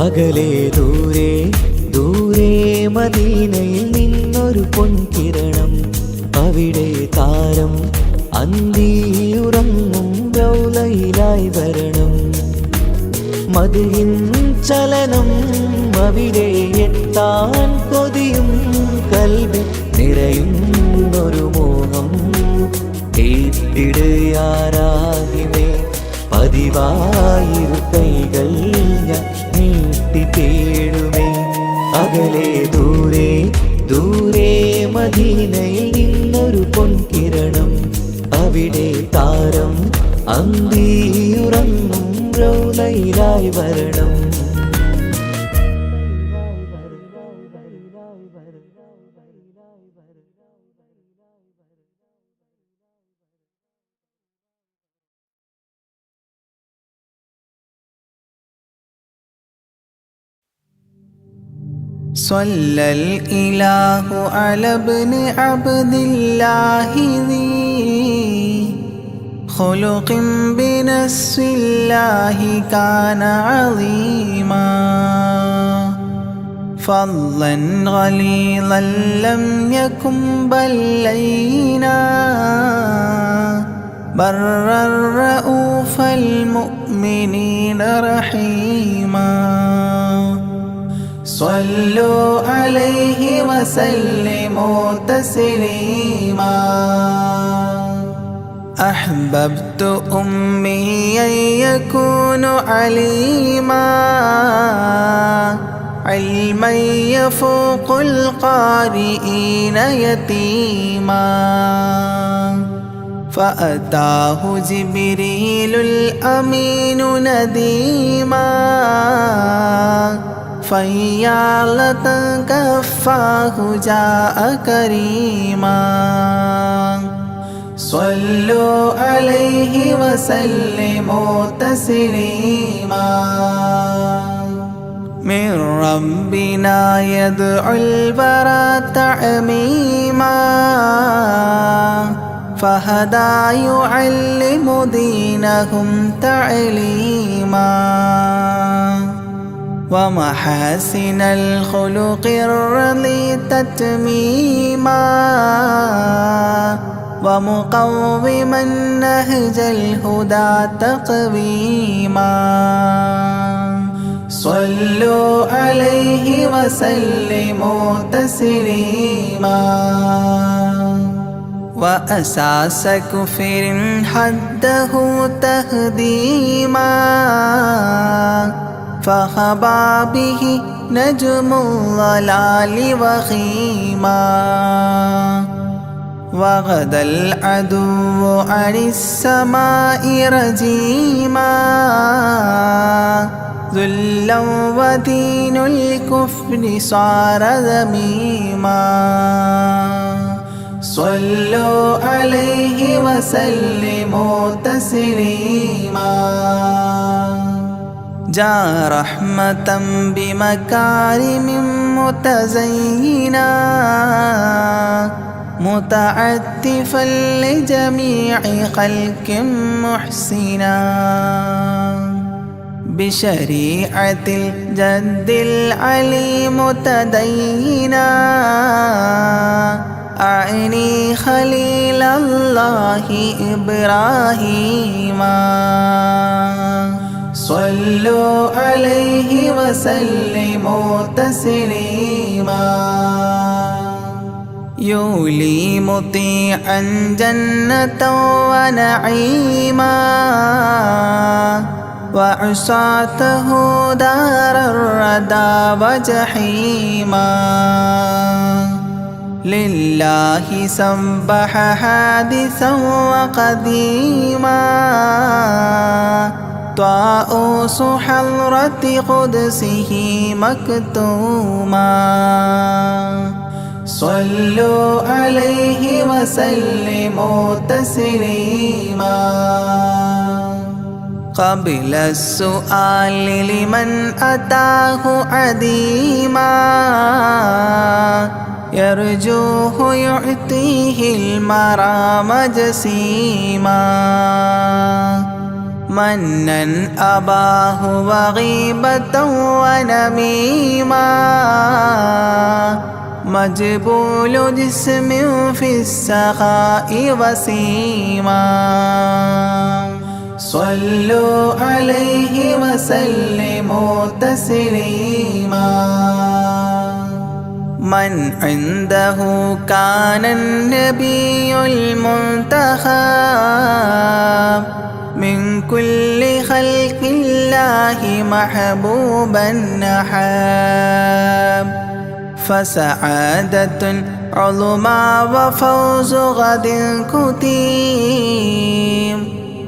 അകലെ ദൂരെ ദൂരെ മദീനയിൽ നിന്നൊരു പൊൻകിരണം, അവിടെ താരം അന്തിയുറങ്ങും റൗലയിലായി വരണം. മദിഹിൻ ചലനം അവിടെ എത്താൻ കൊതിയും കൽബിൽ നിറയുന്നൊരു മോഹം. ഏറ്റിടുയാരാഹിമേ പതിവായിരു കൈകൾ ഞാൻ നീട്ടി തേടുമേ. അകലെ ദൂരെ ദൂരെ മദീനയിൽ നിന്നൊരു പൊൻകിരണം, അവിടെ താരം അന്തിയുറങ്ങും റൗലയിലായി വരണം. صلى الإله على ابن عبد الله ذي خلق بنص الله كان عظيما، فضلا غليظا لم يكن بل لينا، برا رؤوف المؤمنين رحيما. صلوا عليه وسلموا تسليما أحببت أمي أن يكون عليما علما يفوق القارئين يتيما فأتاه جبريل الأمين نديما فيالة كفاه جاء كريما صلوا عليه وسلموا تسليما من ربنا يدعو البرى تعميما فهدى يعلم دينهم تعليما ومحاسن الخلق الرضي تتميما ومقوما نهج الهدى تقويما صلوا عليه وسلموا تسليما وأساس كفر حده تهديما فخبا به نجم الضلال وخيما وغدا العدو عن السماء رجيما ذلا ودين الكفر صار ذميما صلوا عليه وسلموا تسليما جاء رحمة بمكارم متزينا متعتفا لجميع خلق محسنا بشريعة الجد العلي متدينا أعني خليل الله إبراهيم صلوا عليه وسلموا تسليما يولي مطيعا جنة ونعيما وعصاته دار الردى وجحيما لله سبح حادثا وقديما طاؤوس حضرة قدسه مكتوما صلوا عليه وسلموا تسليما قبل السؤال لمن أتاه عديما يرجوه يعطيه المرام جسيما منا أباه وغيبة ونميما مجبول جسم في السخاء وسيما صلوا عليه وسلموا تسليما من عنده كان النبي المنتخب من كل خلق الله محبوبا نحاب فسعادة عظمى وفوز غد كتيم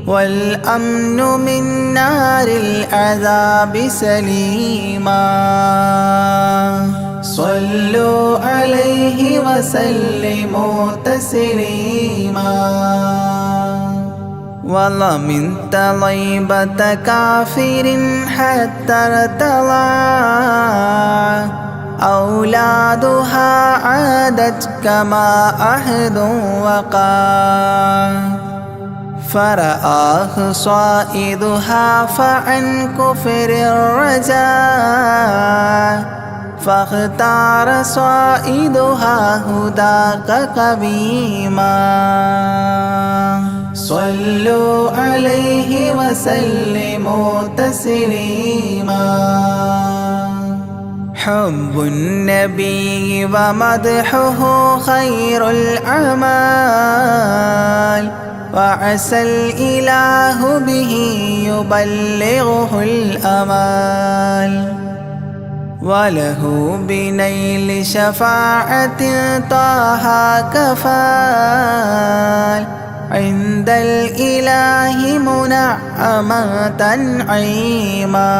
والأمن من نار العذاب سليما صلوا عليه وسلموا تسليما ومن طيبة كافر حتى ارتضى أولادها عادت كما عهد وقع فرآه صائدها فعن كفر الرجاء فاختار صائدها هداك قويما صلوا عليه وسلموا تسليما حب النبي ومدحه خير الأعمال وعسى الإله به يبلغه الأمال وله بنيل شفاعة طه كفال عند الإله منعما تنعيما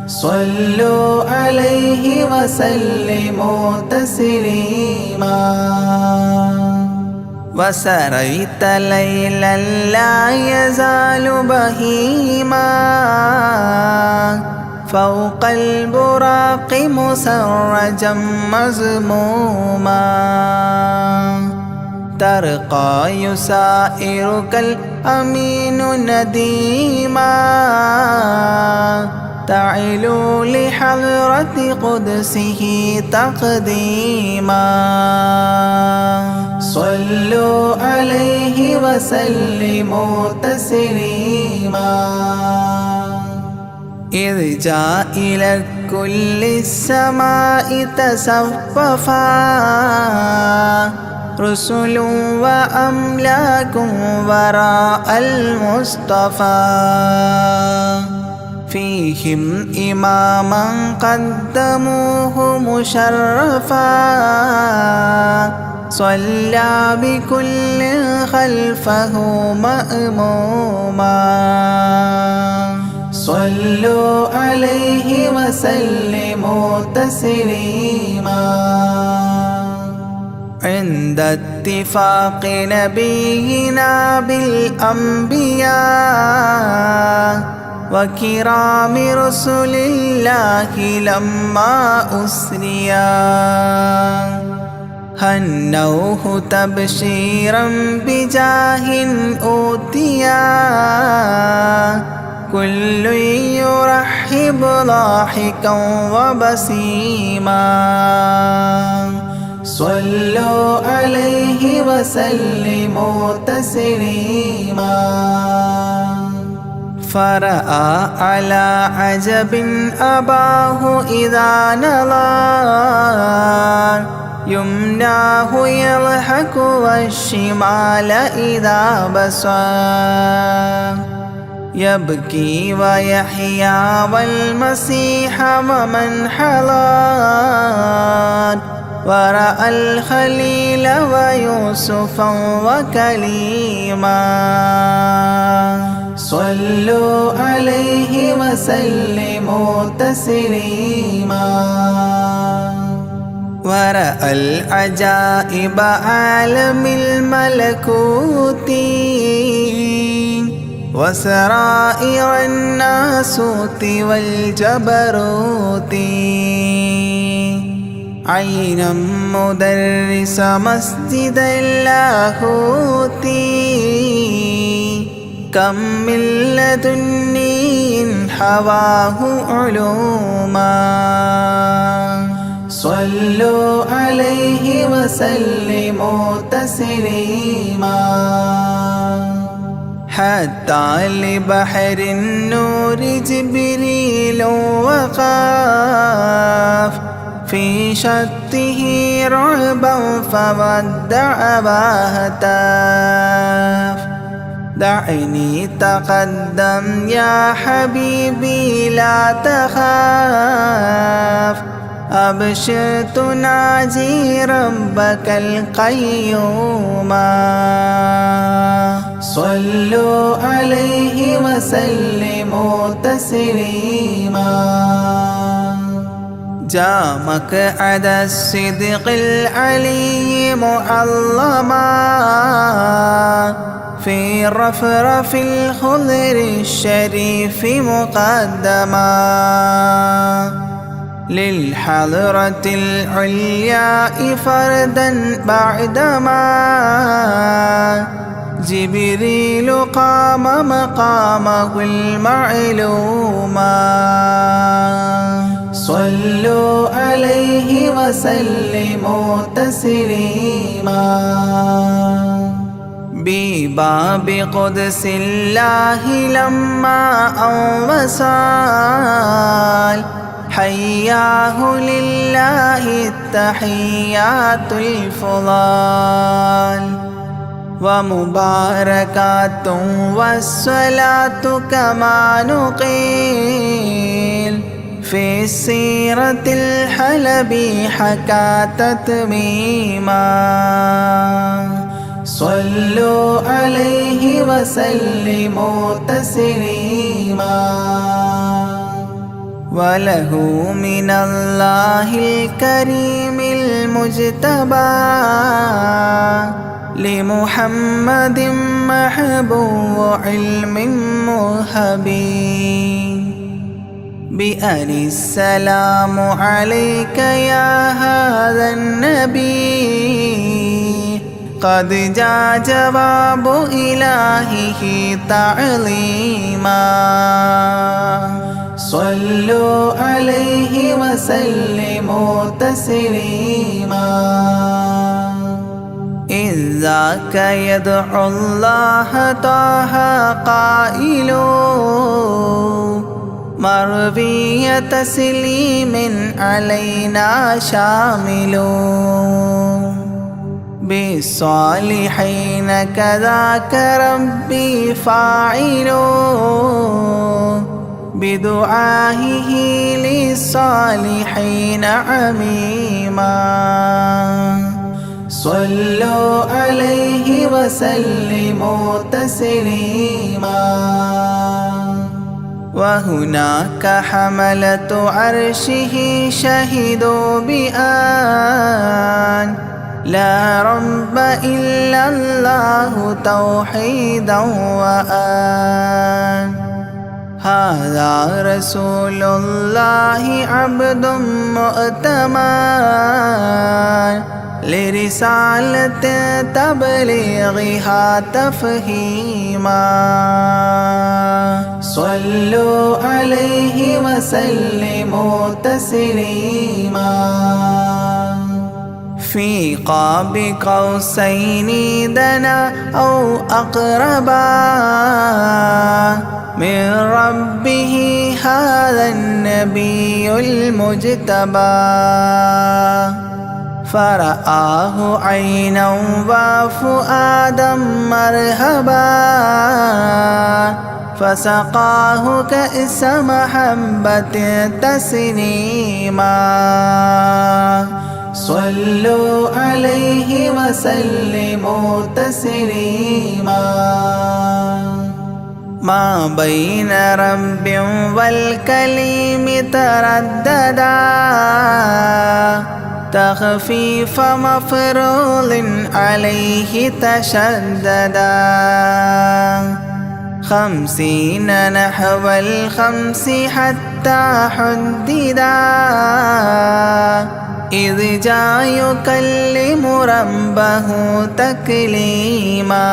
صلوا عليه وسلموا تسليما وسريت ليلا لا يزال بهيما فوق البراق مسرجا مزموما ترقى يسائرك الأمين نديما تعلو لحضرة قدسه تقديما صلوا عليه وسلموا تسليما إذ جاء إلى كل السماء تصففا رسل وأملاك وراء المصطفى فيهم إماما قدموه مشرفا صلى بكل خلفه مأموما صلوا عليه وسلموا تسليما عند اتفاق نبينا بالأنبياء وكرام رسل الله لما أسريا هنوه تبشيرا بجاه أوتيا كل يرحب ضاحكا وبسيما صلوا عليه وسلموا تسليما فرأى على عجب أباه إذا نظر يمناه يضحك والشمال إذا بصر يبكي ويحيى والمسيح ومن حضر ورأى الخليل ويوسفا وكليما صلوا عليه وسلموا تسليما ورأى العجائب عالم الملكوت وسرائر الناسوت والجبروت عينا مدرس مسجد اللاهوت كم من لدني حواه علوما صلوا عليه وسلموا تسليما حتى لبحر النور جبريل وقاف في شته رعبا فودع وهتاف دعني تقدم يا حبيبي لا تخاف أبشر تناجي ربك القيوم صلوا عليه وسلموا تسليما جاء مقعد الصدق العلي معظما في رفرف الخضر الشريف مقدما للحضرة العلياء فردا بعدما جبريل قام مقامه المعلوما صلوا عليه وسلموا تسليما بباب قدس الله لما أنوصال حياه لله التحيات الفضال ومباركات والصلاة كما نقيل في السيرة الحلبي حكى تتميما صلوا عليه وسلموا تسليما وله من الله الكريم المجتبى لمحمد محبوب علم مهبي بأن السلام عليك يا هذا النبي قد جاء جواب إلهه تعظيما صلوا عليه وسلموا تسليما إذ ذاك يدعو الله طه قائل مروي تسليم علينا شامل بالصالحين كذاك ربي فاعل بدعائه للصالحين عميما صلوا عليه وسلموا تسليما وهناك حملة عرشه شهدوا بأن لا رب إلا الله توحيدا وأن هذا رسول الله عبد مؤتمن لرسالة تبليغها تفهيما صلوا عليه وسلموا تسليما في قاب قوسين دنا أو أقربا من ربه هذا النبي المجتبى فرآه عينا وفؤادا مرهبا فسقاه كأس محبة تسنيما صلوا عليه وسلموا تسليما ما بين رب والكليم ترددا تخفيف مفروض عليه تشددا 50 نحو 5 حتى حددا إذ جاء يكلم ربه تكليما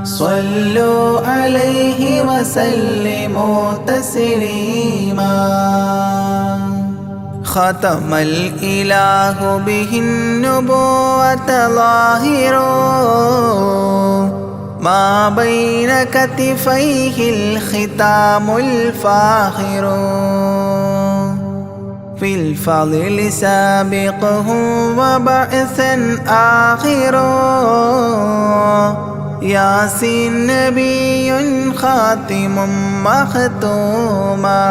صلوا عليه وسلموا تسليما ختم الإله به النبوة ظاهر ما بين كتفيه الختام الفاخر في الفضل سابقه وبعثا آخر ياسين نبي خاتم مختوما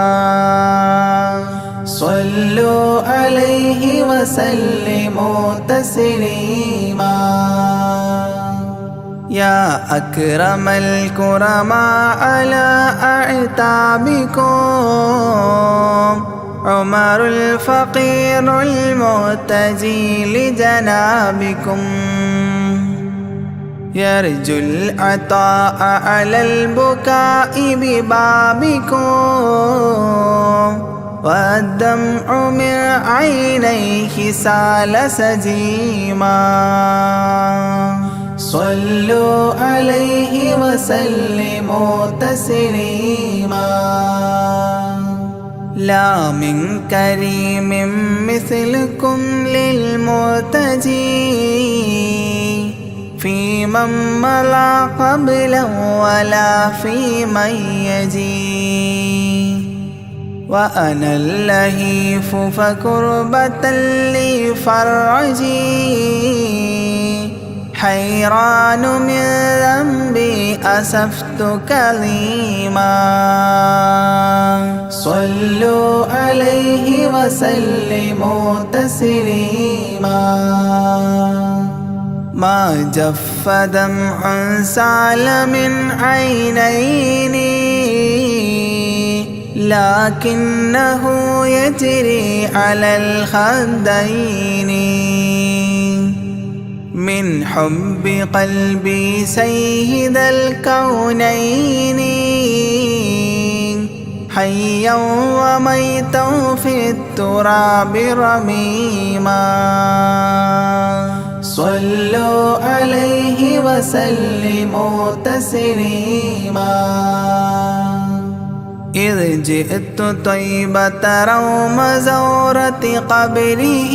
صلوا عليه وسلموا تسليما يا أكرم الكرماء على أعتابكم عمر الفقير المعتجي لجنابكم يرجو العطاء على البكاء ببابكم والدمع من عينيه سال سجيما صلوا عليه وسلموا تسليما لا من كريم مثلكم للمرتجي في من مضى قبلا ولا في من يجي وأنا اللهيف فكربة لي فرجي حيران من ذنبي أسفت كظيما صلوا عليه وسلموا تسليما ما جف دمع سال من عينيني لكنه يجري على الخدين من حب قلبي سيد الكونين حيا وميتا في التراب رميما صلوا عليه وسلموا تسليما إذ جئت طيبة روم زورة قبره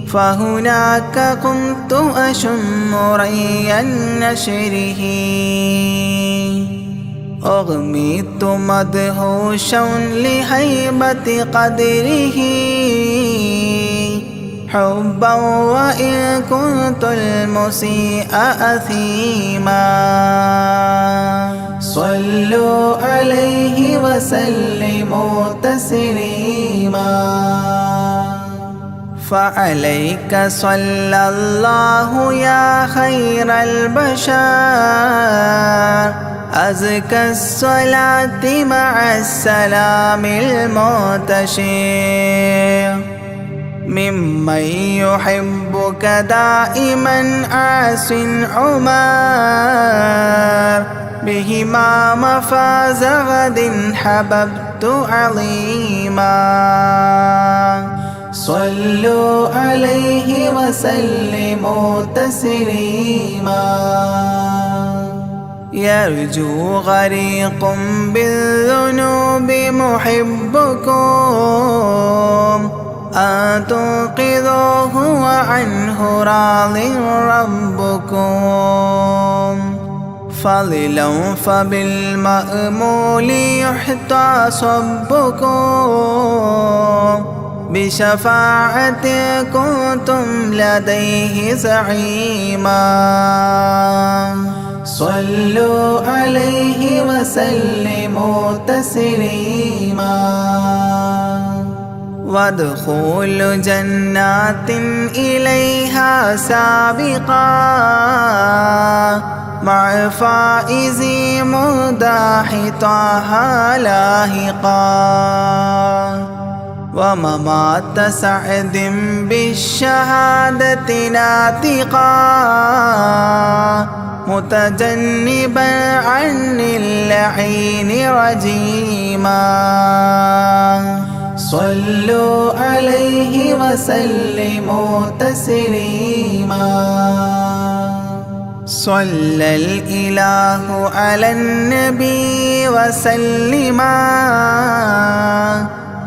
فهناك قمت أشم ري نشره أغميت مدهوشا لهيبة قدره حبا وإن كنت المسيء أثيما صلوا عليه وسلموا تسليما فعليك صلى الله يا خير البشر أزكى الصلاة مع السلام المنتشر ممن يحبك دائما عاص عمر بهما مفاز غد حببت عظيما صلوا عليه وسلموا تسليما يرجو غريق بالذنوب محبكم أن تنقذوه وعنه راض ربكم فضلا فبالمأمول يحتى صبكم بشفاعة كنتم لديه زعيما صلوا عليه وسلموا تسليما وادخول جنات إليها سابقا مع فائز مداح طه لاهقا وممات سعد بالشهادة ناطقا متجنبا عن اللعين رجيما صلوا عليه وسلموا تسليما صلى الإله على النبي وسلما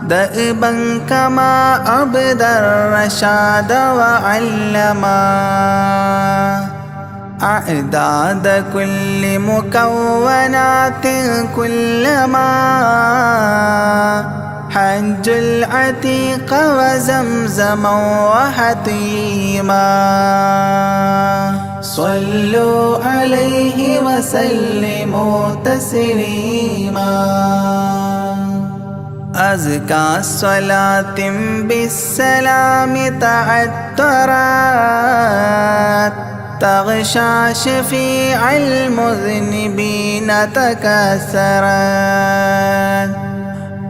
دأبا كما أبدى الرشاد وعلما أعداد كل مكونات كلما حج العتيق وزمزما وحطيما صلوا عليه وسلموا تسليما أزكى الصلاة بالسلام تعترت تغشى شفيع المذنبين تكسرت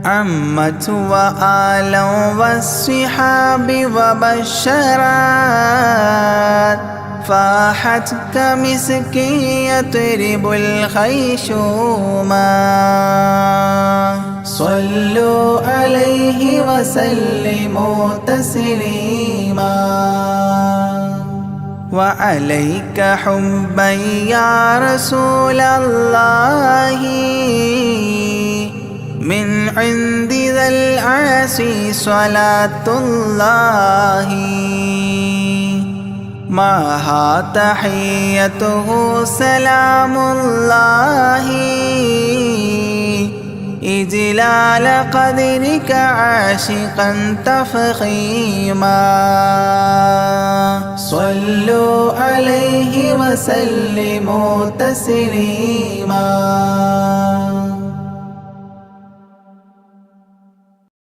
عمت وآلا والصحاب وبشرت فاحت كمسك يطرب الخيشوما صلوا عليه وسلموا تسليما وعليك حبا يا رسول الله من عند ذا العاصي صلاة الله معها تحيته سلام الله إجلال قدرك عاشقا تفخيما صلوا عليه وسلموا تسليما